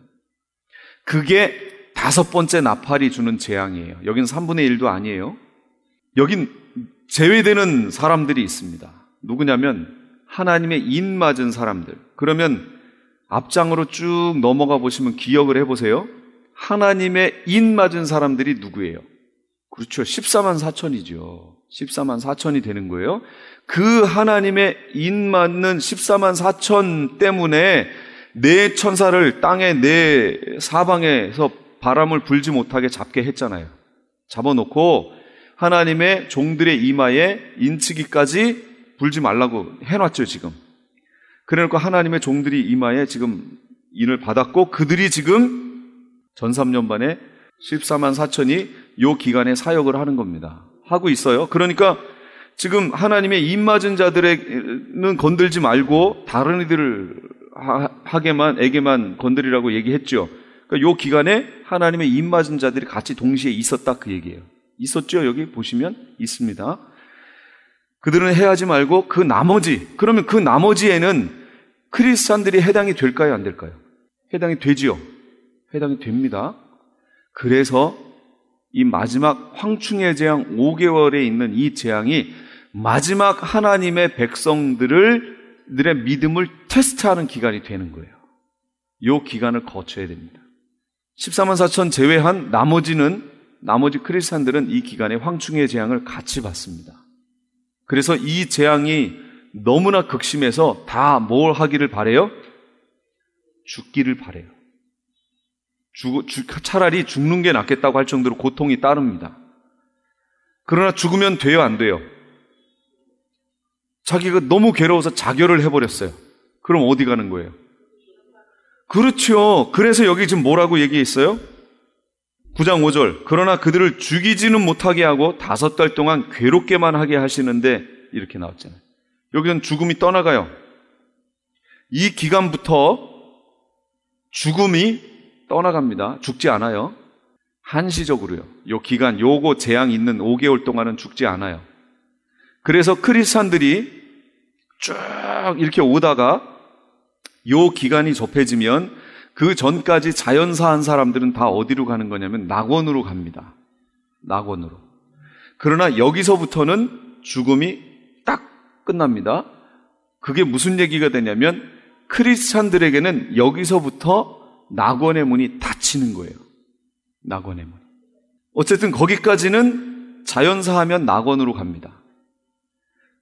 그게 5번째 나팔이 주는 재앙이에요. 여긴 3분의 1도 아니에요. 여긴 제외되는 사람들이 있습니다. 누구냐면 하나님의 인 맞은 사람들. 그러면 앞장으로 쭉 넘어가 보시면 기억을 해보세요. 하나님의 인 맞은 사람들이 누구예요? 그렇죠. 14만 4천이죠. 14만 4천이 되는 거예요. 그 하나님의 인 맞는 14만 4천 때문에 네 천사를 땅의 네 사방에서 바람을 불지 못하게 잡게 했잖아요. 잡아놓고 하나님의 종들의 이마에 인치기까지 불지 말라고 해놨죠. 지금. 그래놓고 하나님의 종들이 이마에 지금 인을 받았고 그들이 지금 전 3년반에 14만 4천이 요 기간에 사역을 하는 겁니다. 하고 있어요. 그러니까 지금 하나님의 입맞은 자들에는 건들지 말고 다른 이들에게만 건드리라고 얘기했죠. 그러니까 요 기간에 하나님의 입맞은 자들이 같이 동시에 있었다 그 얘기예요. 있었죠? 여기 보시면 있습니다. 그들은 해하지 말고 그러면 그 나머지에는 크리스찬들이 해당이 될까요? 안 될까요? 해당이 되지요. 해당이 됩니다. 그래서 이 마지막 황충의 재앙 5개월에 있는 이 재앙이 마지막 하나님의 백성들의 믿음을 테스트하는 기간이 되는 거예요. 이 기간을 거쳐야 됩니다. 14만 4천 제외한 나머지 크리스찬들은 이 기간에 황충의 재앙을 같이 받습니다. 그래서 이 재앙이 너무나 극심해서 다 뭘 하기를 바래요? 죽기를 바래요. 차라리 죽는 게 낫겠다고 할 정도로 고통이 따릅니다. 그러나 죽으면 돼요, 안 돼요? 자기가 너무 괴로워서 자결을 해버렸어요. 그럼 어디 가는 거예요? 그렇죠. 그래서 여기 지금 뭐라고 얘기했어요? 9장 5절. 그러나 그들을 죽이지는 못하게 하고 5달 동안 괴롭게만 하게 하시는데 이렇게 나왔잖아요. 여기는 죽음이 떠나가요. 이 기간부터 죽음이 떠나갑니다. 죽지 않아요. 한시적으로요. 요 기간, 요거 재앙 있는 5개월 동안은 죽지 않아요. 그래서 크리스찬들이 쭉 이렇게 오다가 요 기간이 접해지면 그 전까지 자연사한 사람들은 다 어디로 가는 거냐면 낙원으로 갑니다. 낙원으로. 그러나 여기서부터는 죽음이 딱 끝납니다. 그게 무슨 얘기가 되냐면 크리스찬들에게는 여기서부터 낙원의 문이 닫히는 거예요. 낙원의 문. 어쨌든 거기까지는 자연사하면 낙원으로 갑니다.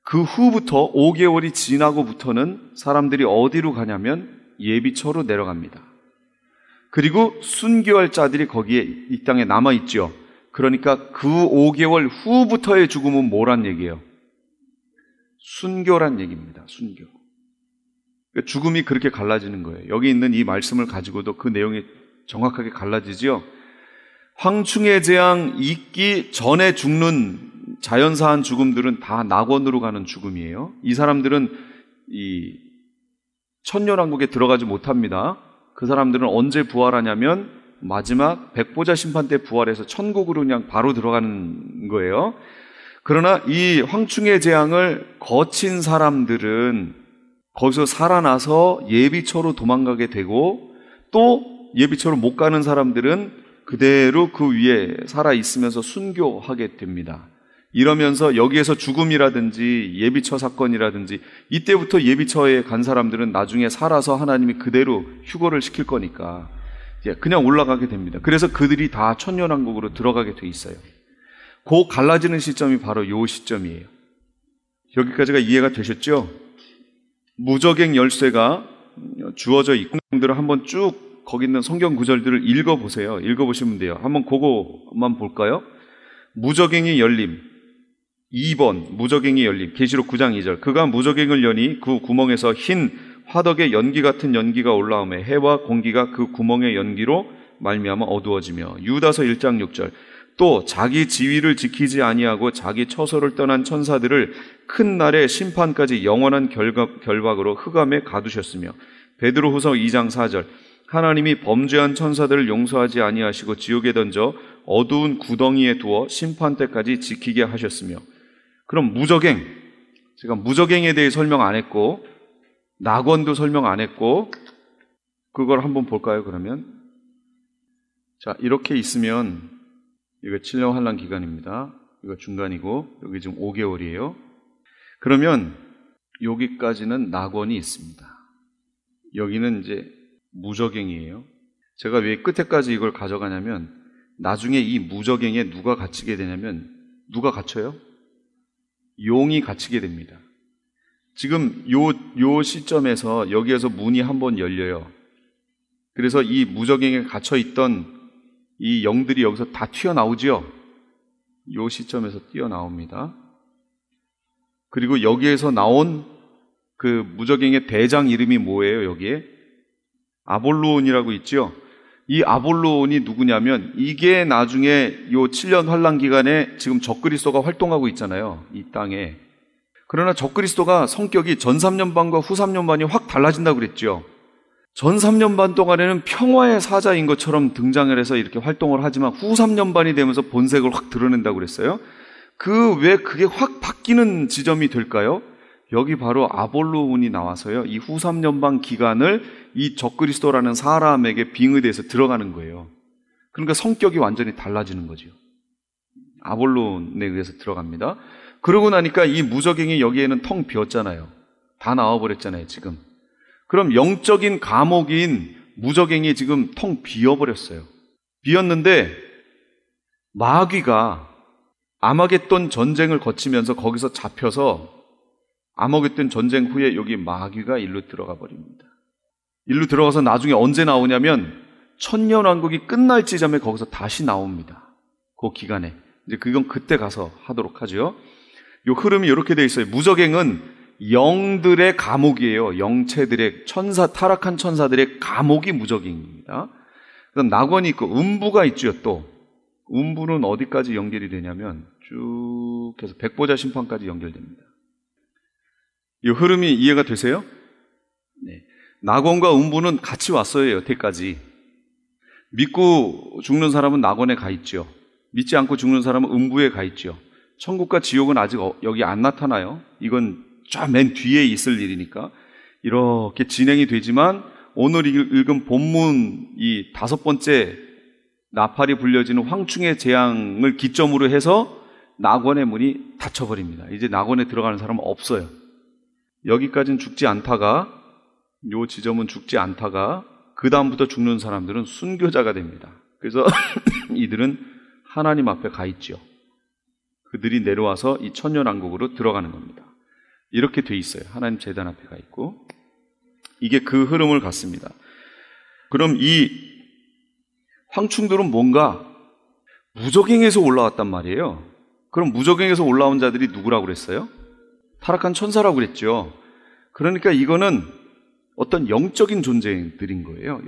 그 후부터 5개월이 지나고부터는 사람들이 어디로 가냐면 예비처로 내려갑니다. 그리고 순교할 자들이 거기에 이 땅에 남아있죠. 그러니까 그 5개월 후부터의 죽음은 뭐란 얘기예요? 순교란 얘기입니다. 순교. 그러니까 죽음이 그렇게 갈라지는 거예요. 여기 있는 이 말씀을 가지고도 그 내용이 정확하게 갈라지죠. 황충의 재앙 있기 전에 죽는 자연사한 죽음들은 다 낙원으로 가는 죽음이에요. 이 사람들은 이 천년왕국에 들어가지 못합니다. 그 사람들은 언제 부활하냐면 마지막 백보자 심판 때 부활해서 천국으로 그냥 바로 들어가는 거예요. 그러나 이 황충의 재앙을 거친 사람들은 거기서 살아나서 예비처로 도망가게 되고, 또 예비처로 못 가는 사람들은 그대로 그 위에 살아있으면서 순교하게 됩니다. 이러면서 여기에서 죽음이라든지 예비처 사건이라든지, 이때부터 예비처에 간 사람들은 나중에 살아서 하나님이 그대로 휴거를 시킬 거니까 그냥 올라가게 됩니다. 그래서 그들이 다 천년왕국으로 들어가게 돼 있어요. 그 갈라지는 시점이 바로 이 시점이에요. 여기까지가 이해가 되셨죠? 무적행 열쇠가 주어져 있고, 분들은 한번 쭉 거기 있는 성경 구절들을 읽어보세요. 읽어보시면 돼요. 한번 그거만 볼까요? 무적행이 열림 2번, 무적행이 열림. 계시록 9장 2절. 그가 무적행을 여니 그 구멍에서 흰 화덕의 연기 같은 연기가 올라오매 해와 공기가 그 구멍의 연기로 말미암아 어두워지며. 유다서 1장 6절. 또 자기 지위를 지키지 아니하고 자기 처소를 떠난 천사들을 큰 날의 심판까지 영원한 결박으로 흑암에 가두셨으며. 베드로후서 2장 4절. 하나님이 범죄한 천사들을 용서하지 아니하시고 지옥에 던져 어두운 구덩이에 두어 심판 때까지 지키게 하셨으며. 그럼 무적행, 제가 무적행에 대해 설명 안 했고 낙원도 설명 안 했고, 그걸 한번 볼까요? 그러면 자, 이렇게 있으면 이거 7년 환란 기간입니다. 이거 중간이고 여기 지금 5개월이에요. 그러면 여기까지는 낙원이 있습니다. 여기는 이제 무적행이에요. 제가 왜 끝에까지 이걸 가져가냐면 나중에 이 무적행에 누가 갇히게 되냐면, 누가 갇혀요? 용이 갇히게 됩니다. 지금 요 시점에서 여기에서 문이 한번 열려요. 그래서 이 무적행에 갇혀있던 이 영들이 여기서 다 튀어나오죠. 요 시점에서 튀어나옵니다. 그리고 여기에서 나온 그 무적행의 대장 이름이 뭐예요? 여기에 아볼로온이라고 있죠. 이 아볼로온이 누구냐면, 이게 나중에 요 7년 환란 기간에 지금 적그리스도가 활동하고 있잖아요. 이 땅에. 그러나 적그리스도가 성격이 전 3년반과 후 3년반이 확 달라진다고 그랬죠. 전 3년반 동안에는 평화의 사자인 것처럼 등장을 해서 이렇게 활동을 하지만 후 3년반이 되면서 본색을 확 드러낸다고 그랬어요. 왜 그게 확 바뀌는 지점이 될까요? 여기 바로 아볼로운이 나와서요. 이 후 3년반 기간을 이 적그리스도라는 사람에게 빙의돼서 들어가는 거예요. 그러니까 성격이 완전히 달라지는 거죠. 아볼론에 의해서 들어갑니다. 그러고 나니까 이 무적행이 여기에는 텅 비었잖아요. 다 나와버렸잖아요, 지금. 그럼 영적인 감옥인 무적행이 지금 텅 비어버렸어요. 비었는데 마귀가 아마겟돈 전쟁을 거치면서 거기서 잡혀서 아마겟돈 전쟁 후에 여기 마귀가 일로 들어가 버립니다. 일로 들어가서 나중에 언제 나오냐면 천년왕국이 끝날 지점에 거기서 다시 나옵니다. 그 기간에. 이제 그건 그때 가서 하도록 하죠. 이 흐름이 이렇게 돼 있어요. 무적행은 영들의 감옥이에요. 영체들의 타락한 천사들의 감옥이 무적행입니다. 그다음 낙원이 있고 음부가 있죠. 또 음부는 어디까지 연결이 되냐면 쭉 해서 백보자 심판까지 연결됩니다. 이 흐름이 이해가 되세요? 네. 낙원과 음부는 같이 왔어요. 여태까지. 믿고 죽는 사람은 낙원에 가 있죠. 믿지 않고 죽는 사람은 음부에 가 있죠. 천국과 지옥은 아직 여기 안 나타나요. 이건 쫙 맨 뒤에 있을 일이니까 이렇게 진행이 되지만 오늘 읽은 본문 이 5번째 나팔이 불려지는 황충의 재앙을 기점으로 해서 낙원의 문이 닫혀버립니다. 이제 낙원에 들어가는 사람은 없어요. 여기까지는 죽지 않다가 요 지점은 죽지 않다가 그 다음부터 죽는 사람들은 순교자가 됩니다. 그래서 이들은 하나님 앞에 가 있죠. 그들이 내려와서 이 천년왕국으로 들어가는 겁니다. 이렇게 돼 있어요. 하나님 제단 앞에 가 있고. 이게 그 흐름을 갖습니다. 그럼 이 황충들은 뭔가 무적행에서 올라왔단 말이에요. 그럼 무적행에서 올라온 자들이 누구라고 그랬어요? 타락한 천사라고 그랬죠. 그러니까 이거는 어떤 영적인 존재들인 거예요.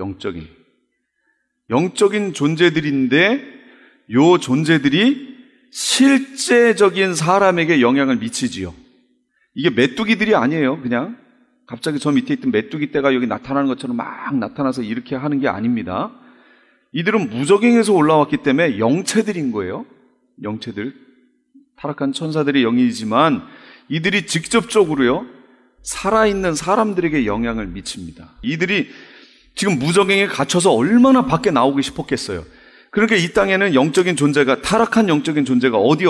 영적인 존재들인데 요 존재들이 실제적인 사람에게 영향을 미치지요. 이게 메뚜기들이 아니에요. 그냥 갑자기 저 밑에 있던 메뚜기 떼가 여기 나타나는 것처럼 막 나타나서 이렇게 하는 게 아닙니다. 이들은 무적행에서 올라왔기 때문에 영체들인 거예요. 영체들. 타락한 천사들의 영이지만 이들이 직접적으로요, 살아있는 사람들에게 영향을 미칩니다. 이들이 지금 무적행에 갇혀서 얼마나 밖에 나오고 싶었겠어요. 그러니까 이 땅에는 영적인 존재가, 타락한 영적인 존재가 어디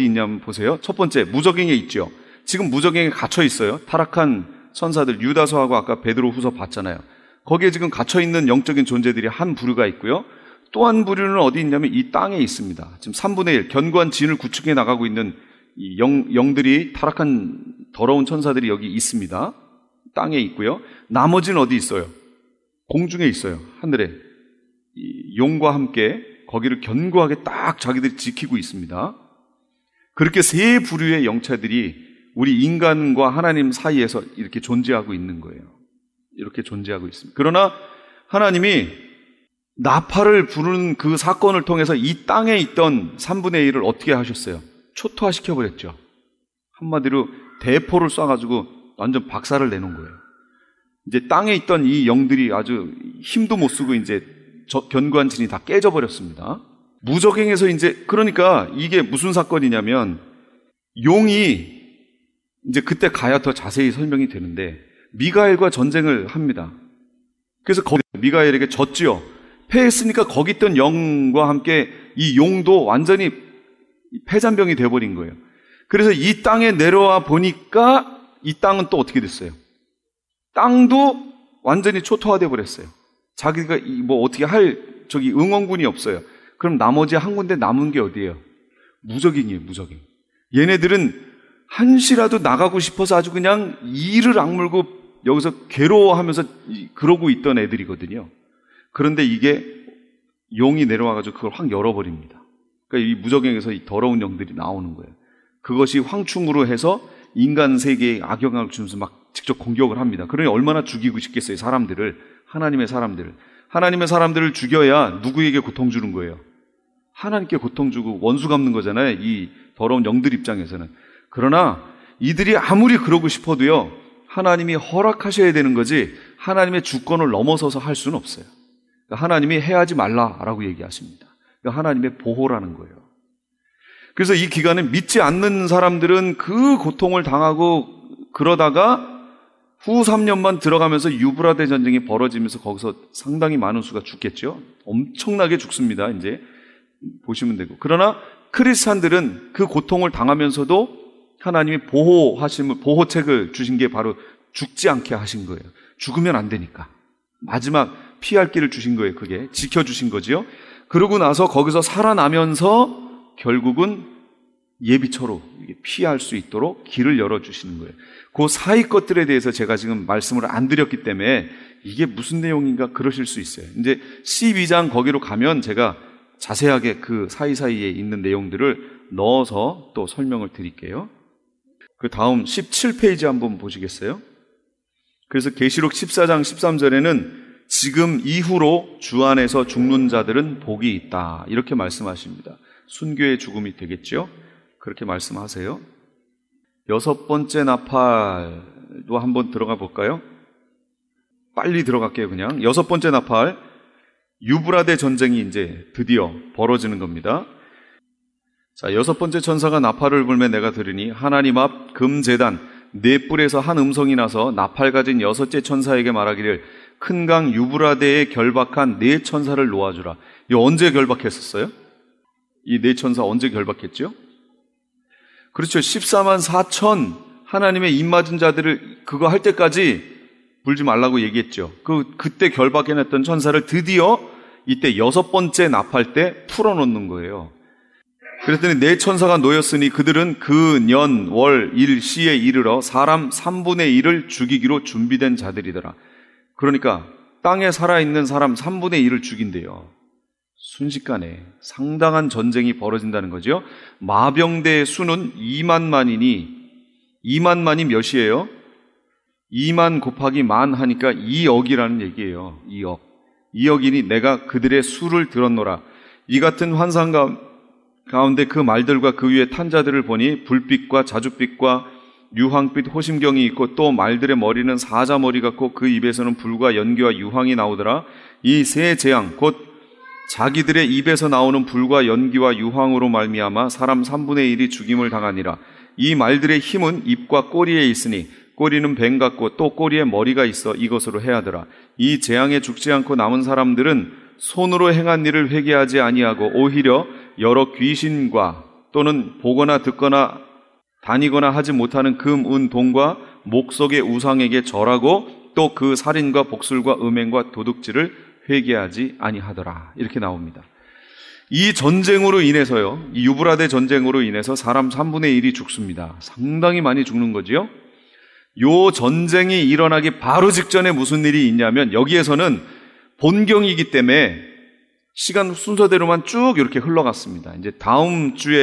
있냐면 보세요. 첫 번째, 무적행에 있죠. 지금 무적행에 갇혀 있어요. 타락한 천사들, 유다서하고 아까 베드로후서 봤잖아요. 거기에 지금 갇혀 있는 영적인 존재들이 한 부류가 있고요. 또 한 부류는 어디 있냐면 이 땅에 있습니다. 지금 3분의 1, 견고한 진을 구축해 나가고 있는 이 영들이, 타락한 더러운 천사들이 여기 있습니다. 땅에 있고요. 나머지는 어디 있어요? 공중에 있어요. 하늘에. 이 용과 함께 거기를 견고하게 딱 자기들이 지키고 있습니다. 그렇게 세 부류의 영체들이 우리 인간과 하나님 사이에서 이렇게 존재하고 있는 거예요. 이렇게 존재하고 있습니다. 그러나 하나님이 나팔을 부르는 그 사건을 통해서 이 땅에 있던 3분의 1을 어떻게 하셨어요? 초토화시켜버렸죠. 한마디로 대포를 쏴가지고 완전 박살을 내놓은 거예요. 이제 땅에 있던 이 영들이 아주 힘도 못 쓰고 이제 견고한 진이 다 깨져버렸습니다. 무적행에서 이제, 그러니까 이게 무슨 사건이냐면, 용이 이제 그때 가야 더 자세히 설명이 되는데, 미가엘과 전쟁을 합니다. 그래서 미가엘에게 졌지요. 패했으니까 거기 있던 영과 함께 이 용도 완전히 패잔병이 되어버린 거예요. 그래서 이 땅에 내려와 보니까 이 땅은 또 어떻게 됐어요? 땅도 완전히 초토화되어 버렸어요. 자기가 뭐 어떻게 할 응원군이 없어요. 그럼 나머지 한 군데 남은 게 어디예요? 무적행이에요. 무적행. 얘네들은 한시라도 나가고 싶어서 아주 그냥 이를 악물고 여기서 괴로워하면서 그러고 있던 애들이거든요. 그런데 이게 용이 내려와가지고 그걸 확 열어버립니다. 그러니까 이 무적행에서 이 더러운 영들이 나오는 거예요. 그것이 황충으로 해서 인간 세계에 악영향을 주면서 막 직접 공격을 합니다. 그러니 얼마나 죽이고 싶겠어요, 사람들을. 하나님의 사람들을 죽여야 누구에게 고통 주는 거예요? 하나님께 고통 주고 원수 갚는 거잖아요, 이 더러운 영들 입장에서는. 그러나 이들이 아무리 그러고 싶어도요, 하나님이 허락하셔야 되는 거지 하나님의 주권을 넘어서서 할 수는 없어요. 그러니까 하나님이 해야지 말라라고 얘기하십니다. 그러니까 하나님의 보호라는 거예요. 그래서 이 기간에 믿지 않는 사람들은 그 고통을 당하고 그러다가 후 3년만 들어가면서 유브라데 전쟁이 벌어지면서 거기서 상당히 많은 수가 죽겠죠. 엄청나게 죽습니다. 이제 보시면 되고. 그러나 크리스찬들은 그 고통을 당하면서도 하나님이 보호책을 주신 게 바로 죽지 않게 하신 거예요. 죽으면 안 되니까. 마지막 피할 길을 주신 거예요. 그게 지켜주신 거지요. 그러고 나서 거기서 살아나면서 결국은 예비처로 피할 수 있도록 길을 열어주시는 거예요. 그 사이 것들에 대해서 제가 지금 말씀을 안 드렸기 때문에 이게 무슨 내용인가 그러실 수 있어요. 이제 12장 거기로 가면 제가 자세하게 그 사이사이에 있는 내용들을 넣어서 또 설명을 드릴게요. 그 다음 17페이지 한번 보시겠어요? 그래서 계시록 14장 13절에는 지금 이후로 주 안에서 죽는 자들은 복이 있다, 이렇게 말씀하십니다. 순교의 죽음이 되겠죠? 그렇게 말씀하세요. 6번째 나팔도 한번 들어가 볼까요? 빨리 들어갈게요. 그냥 6번째 나팔, 유브라데 전쟁이 이제 드디어 벌어지는 겁니다. 자, 6번째 천사가 나팔을 불매 내가 들으니 하나님 앞 금제단 네 뿔에서 한 음성이 나서 나팔 가진 6째 천사에게 말하기를 큰 강 유브라데에 결박한 네 천사를 놓아주라. 이거 언제 결박했었어요? 이 네 천사 언제 결박했죠? 그렇죠. 14만 4천 하나님의 입맞은 자들을 그거 할 때까지 불지 말라고 얘기했죠. 그때 결박해냈던 천사를 드디어 이때 6번째 나팔 때 풀어놓는 거예요. 그랬더니 네 천사가 놓였으니 그들은 그 년, 월, 일, 시에 이르러 사람 3분의 1을 죽이기로 준비된 자들이더라. 그러니까 땅에 살아있는 사람 3분의 1을 죽인대요. 순식간에 상당한 전쟁이 벌어진다는 거죠. 마병대의 수는 2만만이니 2만만이 몇이에요? 2만 곱하기 만 하니까 2억이라는 얘기예요. 2억이니 내가 그들의 수를 들었노라. 이 같은 환상 가운데 그 말들과 그 위에 탄 자들을 보니 불빛과 자줏빛과 유황빛 호심경이 있고 또 말들의 머리는 사자머리 같고 그 입에서는 불과 연기와 유황이 나오더라. 이 세 재앙 곧 자기들의 입에서 나오는 불과 연기와 유황으로 말미암아 사람 3분의 1이 죽임을 당하니라. 이 말들의 힘은 입과 꼬리에 있으니 꼬리는 뱀 같고 또 꼬리에 머리가 있어 이것으로 해하더라. 이 재앙에 죽지 않고 남은 사람들은 손으로 행한 일을 회개하지 아니하고 오히려 여러 귀신과 또는 보거나 듣거나 다니거나 하지 못하는 금, 은, 동과 목석의 우상에게 절하고 또 그 살인과 복술과 음행과 도둑질을 회개하지 아니하더라. 이렇게 나옵니다. 이 전쟁으로 인해서요, 이 유브라데 전쟁으로 인해서 사람 3분의 1이 죽습니다. 상당히 많이 죽는 거지요. 요 전쟁이 일어나기 바로 직전에 무슨 일이 있냐면 여기에서는 본경이기 때문에 시간 순서대로만 쭉 이렇게 흘러갔습니다. 이제 다음 주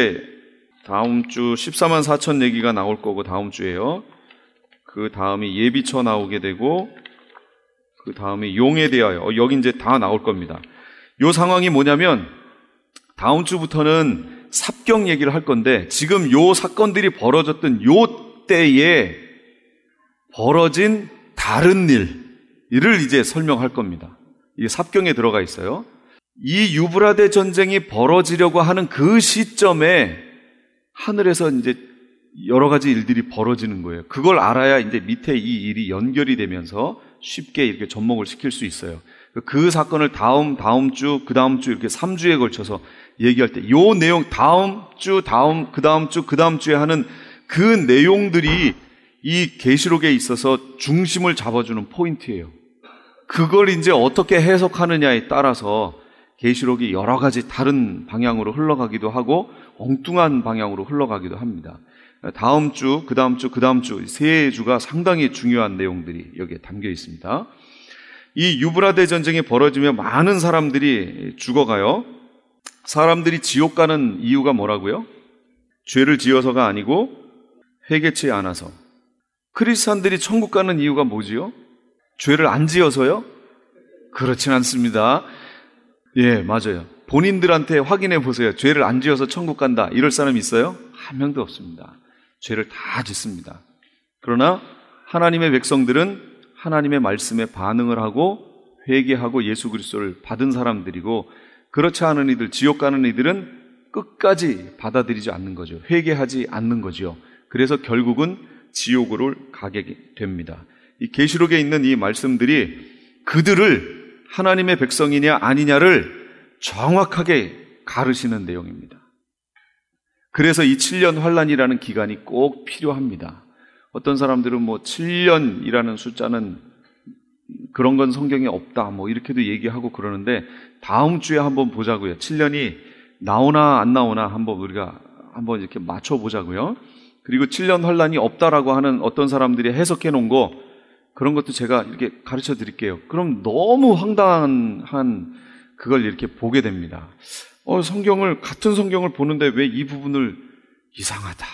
14만 4천 얘기가 나올 거고 다음 주에요. 그 다음이 예비처 나오게 되고 그 다음에 용에 대하여 여기 이제 다 나올 겁니다. 요 상황이 뭐냐면 다음 주부터는 삽경 얘기를 할 건데 지금 요 사건들이 벌어졌던 요 때에 벌어진 다른 일을 이제 설명할 겁니다. 이게 삽경에 들어가 있어요. 이 유브라데 전쟁이 벌어지려고 하는 그 시점에 하늘에서 이제 여러 가지 일들이 벌어지는 거예요. 그걸 알아야 이제 밑에 이 일이 연결이 되면서 쉽게 이렇게 접목을 시킬 수 있어요. 그 사건을 다음 주, 그 다음 주 이렇게 3주에 걸쳐서 얘기할 때 요 내용 다음 주, 그 다음 주에 하는 그 내용들이 이 계시록에 있어서 중심을 잡아주는 포인트예요. 그걸 이제 어떻게 해석하느냐에 따라서 계시록이 여러 가지 다른 방향으로 흘러가기도 하고 엉뚱한 방향으로 흘러가기도 합니다. 다음 주, 그 다음 주 세 주가 상당히 중요한 내용들이 여기에 담겨 있습니다. 이 유브라데 전쟁이 벌어지면 많은 사람들이 죽어가요. 사람들이 지옥 가는 이유가 뭐라고요? 죄를 지어서가 아니고 회개치 않아서. 크리스찬들이 천국 가는 이유가 뭐지요? 죄를 안 지어서요? 그렇진 않습니다. 예, 맞아요. 본인들한테 확인해 보세요. 죄를 안 지어서 천국 간다. 이럴 사람 있어요? 한 명도 없습니다. 죄를 다 짓습니다. 그러나 하나님의 백성들은 하나님의 말씀에 반응을 하고 회개하고 예수 그리스도를 받은 사람들이고, 그렇지 않은 이들, 지옥 가는 이들은 끝까지 받아들이지 않는 거죠. 회개하지 않는 거죠. 그래서 결국은 지옥으로 가게 됩니다. 이 계시록에 있는 이 말씀들이 그들을 하나님의 백성이냐 아니냐를 정확하게 가르치는 내용입니다. 그래서 이 7년 환란이라는 기간이 꼭 필요합니다. 어떤 사람들은 7년이라는 숫자는 그런 건 성경에 없다 이렇게도 얘기하고 그러는데, 다음 주에 한번 보자고요. 7년이 나오나 안 나오나 우리가 한번 이렇게 맞춰보자고요. 그리고 7년 환란이 없다라고 하는 어떤 사람들이 해석해 놓은 거, 그런 것도 제가 이렇게 가르쳐 드릴게요. 그럼 너무 황당한 그걸 이렇게 보게 됩니다. 같은 성경을 보는데 왜 이 부분을 이상하다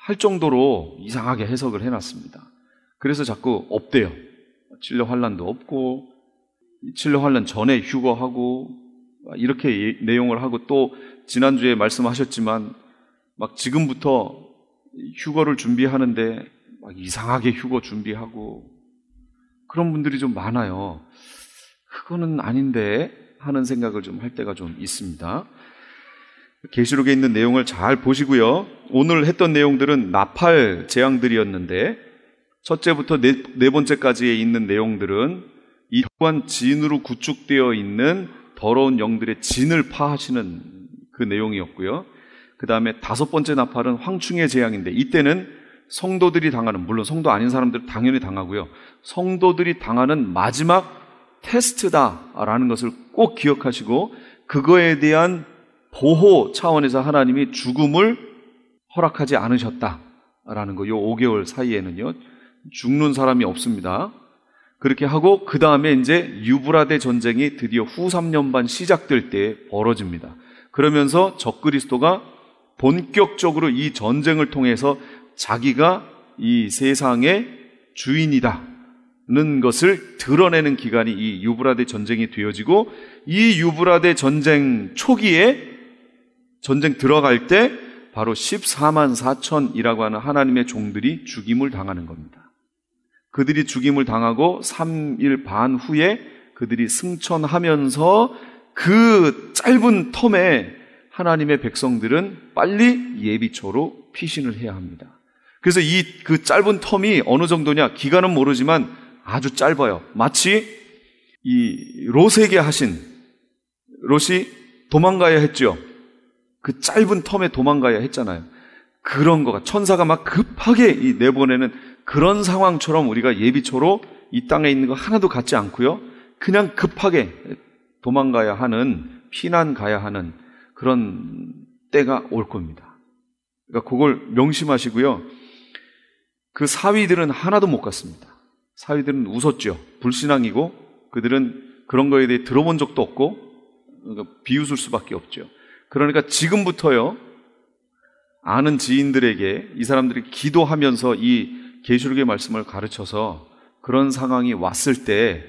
할 정도로 이상하게 해석을 해놨습니다. 그래서 자꾸 없대요. 7년 환란도 없고, 7년 환란 전에 휴거하고, 이렇게 내용을 하고, 또 지난주에 말씀하셨지만 막 지금부터 휴거를 준비하는데 막 이상하게 휴거 준비하고, 그런 분들이 좀 많아요. 그거는 아닌데 하는 생각을 좀 할 때가 좀 있습니다. 계시록에 있는 내용을 잘 보시고요. 오늘 했던 내용들은 나팔 재앙들이었는데, 첫째부터 네 번째까지에 있는 내용들은 이 흑암 진으로 구축되어 있는 더러운 영들의 진을 파하시는 그 내용이었고요. 그 다음에 다섯 번째 나팔은 황충의 재앙인데, 이때는 성도들이 당하는, 물론 성도 아닌 사람들은 당연히 당하고요, 성도들이 당하는 마지막 테스트다라는 것을 꼭 기억하시고, 그거에 대한 보호 차원에서 하나님이 죽음을 허락하지 않으셨다라는 거. 요 5개월 사이에는요 죽는 사람이 없습니다. 그렇게 하고 그 다음에 이제 유브라데 전쟁이 드디어 후 3년 반 시작될 때 벌어집니다. 그러면서 적그리스도가 본격적으로 이 전쟁을 통해서 자기가 이 세상의 주인이다는 것을 드러내는 기간이 이 유브라데 전쟁이 되어지고, 이 유브라데 전쟁 초기에 전쟁 들어갈 때 바로 14만 4천이라고 하는 하나님의 종들이 죽임을 당하는 겁니다. 그들이 죽임을 당하고 3일 반 후에 그들이 승천하면서 그 짧은 텀에 하나님의 백성들은 빨리 예비초로 피신을 해야 합니다. 그래서 그 짧은 텀이 어느 정도냐, 기간은 모르지만 아주 짧아요. 마치 이 롯에게 하신, 롯이 도망가야 했죠. 그 짧은 텀에 도망가야 했잖아요. 그런 거가 천사가 막 급하게 내보내는 그런 상황처럼 우리가 예비초로 이 땅에 있는 거 하나도 갖지 않고요, 그냥 급하게 도망가야 하는, 피난 가야 하는 그런 때가 올 겁니다. 그러니까 그걸 명심하시고요. 그 사위들은 하나도 못 갔습니다. 사위들은 웃었죠. 불신앙이고 그들은 그런 거에 대해 들어본 적도 없고, 그러니까 비웃을 수밖에 없죠. 그러니까 지금부터요, 아는 지인들에게 이 사람들이 기도하면서 이 계시록의 말씀을 가르쳐서 그런 상황이 왔을 때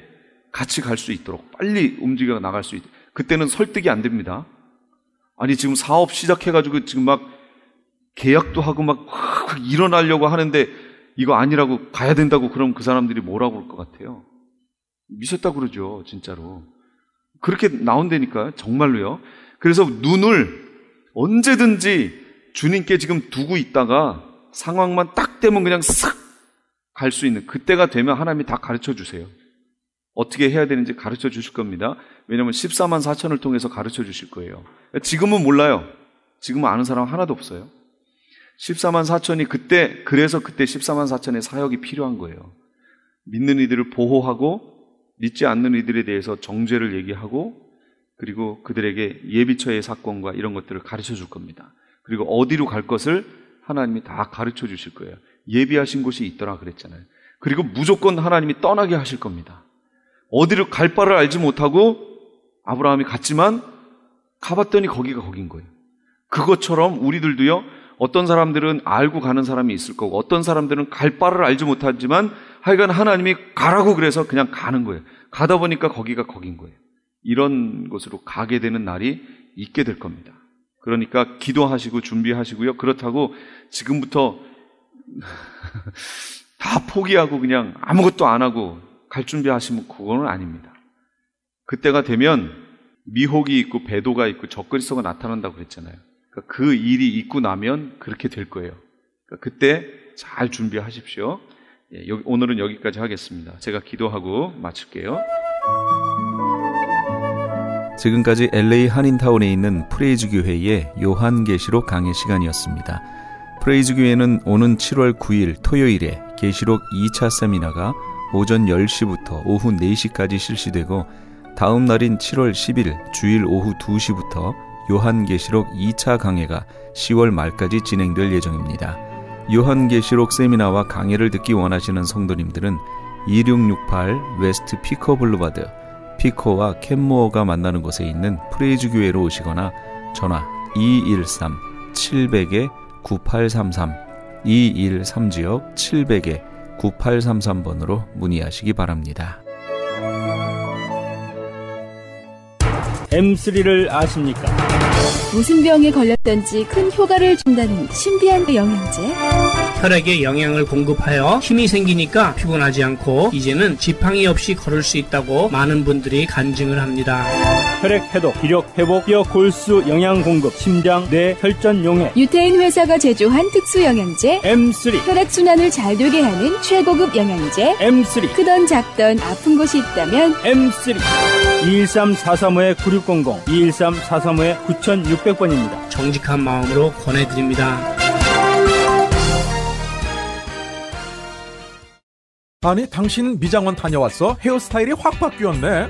같이 갈 수 있도록, 빨리 움직여 나갈 수 있도록. 그때는 설득이 안 됩니다. 아니 지금 사업 시작해가지고 지금 막 계약도 하고 막 일어나려고 하는데 이거 아니라고 가야 된다고 그러면 그 사람들이 뭐라고 그럴 것 같아요? 미쳤다고 그러죠, 진짜로. 그렇게 나온다니까요, 정말로요. 그래서 눈을 언제든지 주님께 지금 두고 있다가 상황만 딱 되면 그냥 싹 갈 수 있는, 그때가 되면 하나님이 다 가르쳐 주세요. 어떻게 해야 되는지 가르쳐 주실 겁니다. 왜냐하면 14만 4천을 통해서 가르쳐 주실 거예요. 지금은 몰라요. 지금은 아는 사람 하나도 없어요. 14만 4천이 그래서 그때 14만 4천의 사역이 필요한 거예요. 믿는 이들을 보호하고 믿지 않는 이들에 대해서 정죄를 얘기하고, 그리고 그들에게 예비처의 사건과 이런 것들을 가르쳐 줄 겁니다. 그리고 어디로 갈 것을 하나님이 다 가르쳐 주실 거예요. 예비하신 곳이 있더라 그랬잖아요. 그리고 무조건 하나님이 떠나게 하실 겁니다. 어디로 갈 바를 알지 못하고 아브라함이 갔지만 가봤더니 거기가 거긴 거예요. 그것처럼 우리들도요, 어떤 사람들은 알고 가는 사람이 있을 거고, 어떤 사람들은 갈 바를 알지 못하지만 하여간 하나님이 가라고 그래서 그냥 가는 거예요. 가다 보니까 거기가 거긴 거예요. 이런 곳으로 가게 되는 날이 있게 될 겁니다. 그러니까 기도하시고 준비하시고요. 그렇다고 지금부터 다 포기하고 그냥 아무것도 안 하고 갈 준비하시면 그거는 아닙니다. 그때가 되면 미혹이 있고 배도가 있고 적그리스도가 나타난다고 그랬잖아요. 그러니까 그 일이 있고 나면 그렇게 될 거예요. 그러니까 그때 잘 준비하십시오. 오늘은 여기까지 하겠습니다. 제가 기도하고 마칠게요. 지금까지 LA 한인타운에 있는 프레이즈 교회의 요한계시록 강의 시간이었습니다. 프레이즈 교회는 오는 7월 9일 토요일에 계시록 2차 세미나가 오전 10시부터 오후 4시까지 실시되고 다음 날인 7월 10일 주일 오후 2시부터 요한계시록 2차 강해가 10월 말까지 진행될 예정입니다. 요한계시록 세미나와 강해를 듣기 원하시는 성도님들은 2668 웨스트 피커 블루바드 피커와 캔모어가 만나는 곳에 있는 프레이즈 교회로 오시거나 전화 213-700-9833 213지역 700-9833번으로 문의하시기 바랍니다. M3를 아십니까? 무슨 병에 걸렸던지 큰 효과를 준다는 신비한 영양제. 혈액에 영양을 공급하여 힘이 생기니까 피곤하지 않고 이제는 지팡이 없이 걸을 수 있다고 많은 분들이 간증을 합니다. 혈액 해독, 기력 회복, 뼈 골수 영양 공급, 심장, 뇌, 혈전 용해. 유태인 회사가 제조한 특수 영양제 M3. 혈액 순환을 잘 되게 하는 최고급 영양제 M3. 크던 작던 아픈 곳이 있다면 M3. 213-435-9600, 213-435-9600번입니다. 정직한 마음으로 권해드립니다. 아니 당신 미장원 다녀왔어? 헤어스타일이 확 바뀌었네.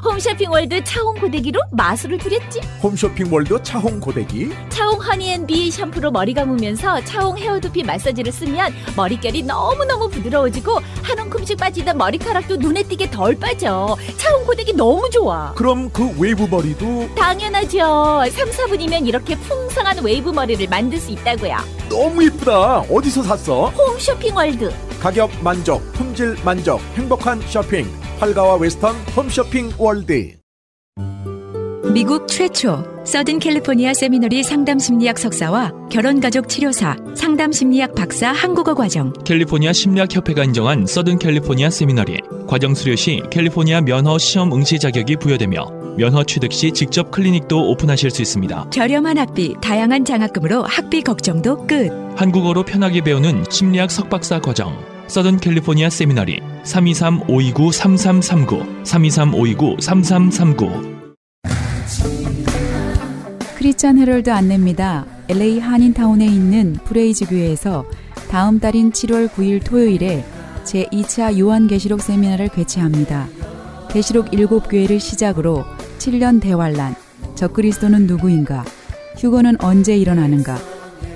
홈쇼핑월드 차홍 고데기로 마술을 부렸지. 홈쇼핑월드 차홍 고데기. 차홍 허니앤비 샴푸로 머리 감으면서 차홍 헤어두피 마사지를 쓰면 머릿결이 너무너무 부드러워지고 한 움큼씩 빠지던 머리카락도 눈에 띄게 덜 빠져. 차홍 고데기 너무 좋아. 그럼 그 웨이브 머리도? 당연하죠. 3, 4분이면 이렇게 풍성한 웨이브 머리를 만들 수 있다고요. 너무 이쁘다. 어디서 샀어? 홈쇼핑월드. 가격 만족, 품질 만족, 행복한 쇼핑. 활가와 웨스턴 홈쇼핑 월드. 미국 최초 서든 캘리포니아 세미너리 상담심리학 석사와 결혼가족 치료사 상담심리학 박사 한국어 과정. 캘리포니아 심리학협회가 인정한 서든 캘리포니아 세미너리. 과정 수료 시 캘리포니아 면허 시험 응시 자격이 부여되며 면허 취득 시 직접 클리닉도 오픈하실 수 있습니다. 저렴한 학비, 다양한 장학금으로 학비 걱정도 끝. 한국어로 편하게 배우는 심리학 석박사 과정. 서든 캘리포니아 세미너리 323-529-3339 323-529-3339. 크리스천 헤럴드 안내입니다. LA 한인타운에 있는 프레이즈 교회에서 다음 달인 7월 9일 토요일에 제2차 요한계시록 세미나를 개최합니다. 계시록 7교회를 시작으로 7년 대환란, 적그리스도는 누구인가, 휴거는 언제 일어나는가,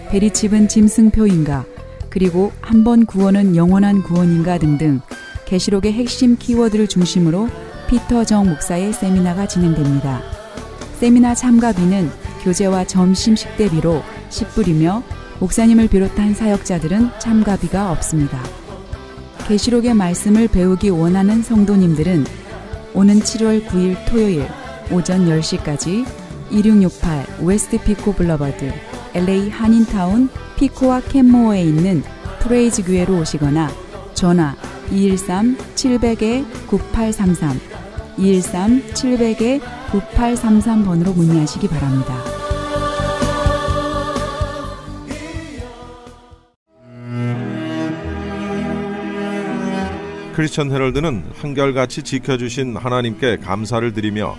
베리칩은 짐승표인가, 그리고 한 번 구원은 영원한 구원인가 등등 계시록의 핵심 키워드를 중심으로 피터 정 목사의 세미나가 진행됩니다. 세미나 참가비는 교재와 점심 식대비로 10불이며 목사님을 비롯한 사역자들은 참가비가 없습니다. 계시록의 말씀을 배우기 원하는 성도님들은 오는 7월 9일 토요일 오전 10시까지 2668 웨스트 피코 블러버드 LA 한인타운 피코와 캔모어에 있는 프레이즈 교회로 오시거나 전화 213-700-9833 213-700-9833번으로 문의하시기 바랍니다. 크리스천 헤럴드는 한결같이 지켜주신 하나님께 감사를 드리며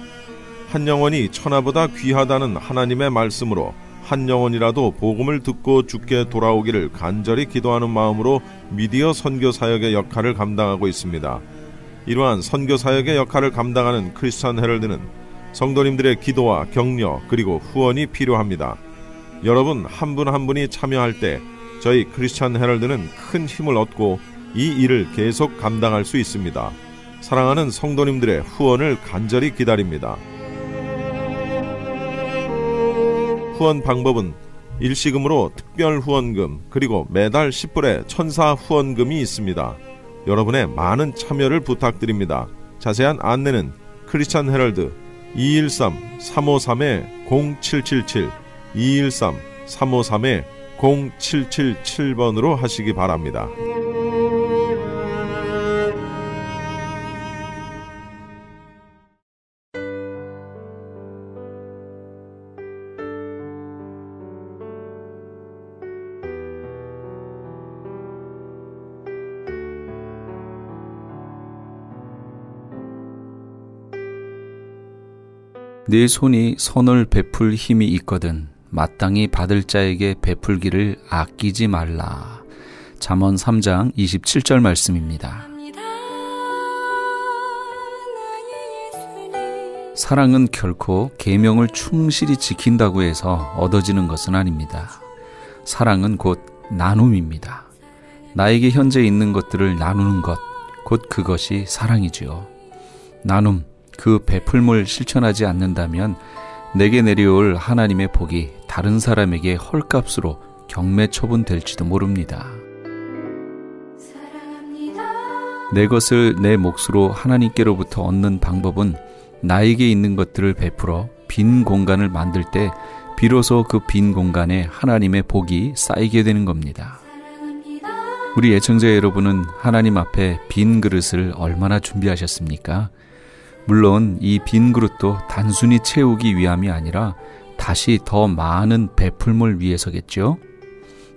한 영혼이 천하보다 귀하다는 하나님의 말씀으로 한 영혼이라도 복음을 듣고 주께 돌아오기를 간절히 기도하는 마음으로 미디어 선교 사역의 역할을 감당하고 있습니다. 이러한 선교 사역의 역할을 감당하는 크리스천 헤럴드는 성도님들의 기도와 격려 그리고 후원이 필요합니다. 여러분 한 분 한 분이 참여할 때 저희 크리스천 헤럴드는 큰 힘을 얻고 이 일을 계속 감당할 수 있습니다. 사랑하는 성도님들의 후원을 간절히 기다립니다. 후원 방법은 일시금으로 특별 후원금 그리고 매달 10불의 천사 후원금이 있습니다. 여러분의 많은 참여를 부탁드립니다. 자세한 안내는 크리스천 헤럴드 213-353-0777 213-353-0777 0777번으로 하시기 바랍니다. 네 손이 선을 베풀 힘이 있거든 마땅히 받을 자에게 베풀기를 아끼지 말라. 잠언 3장 27절 말씀입니다. 사랑은 결코 계명을 충실히 지킨다고 해서 얻어지는 것은 아닙니다. 사랑은 곧 나눔입니다. 나에게 현재 있는 것들을 나누는 것, 곧 그것이 사랑이지요. 나눔, 그 베풀물 실천하지 않는다면 내게 내려올 하나님의 복이 다른 사람에게 헐값으로 경매 처분될지도 모릅니다. 내 것을 내 몫으로 하나님께로부터 얻는 방법은 나에게 있는 것들을 베풀어 빈 공간을 만들 때 비로소 그 빈 공간에 하나님의 복이 쌓이게 되는 겁니다. 우리 애청자 여러분은 하나님 앞에 빈 그릇을 얼마나 준비하셨습니까? 물론 이 빈 그릇도 단순히 채우기 위함이 아니라 다시 더 많은 베풀물 위해서겠죠.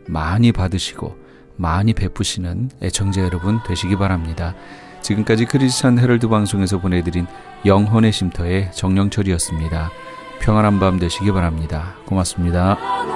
많이 받으시고 많이 베푸시는 애청자 여러분 되시기 바랍니다. 지금까지 크리스찬 헤럴드 방송에서 보내드린 영혼의 쉼터의 정영철이었습니다. 평안한 밤 되시기 바랍니다. 고맙습니다.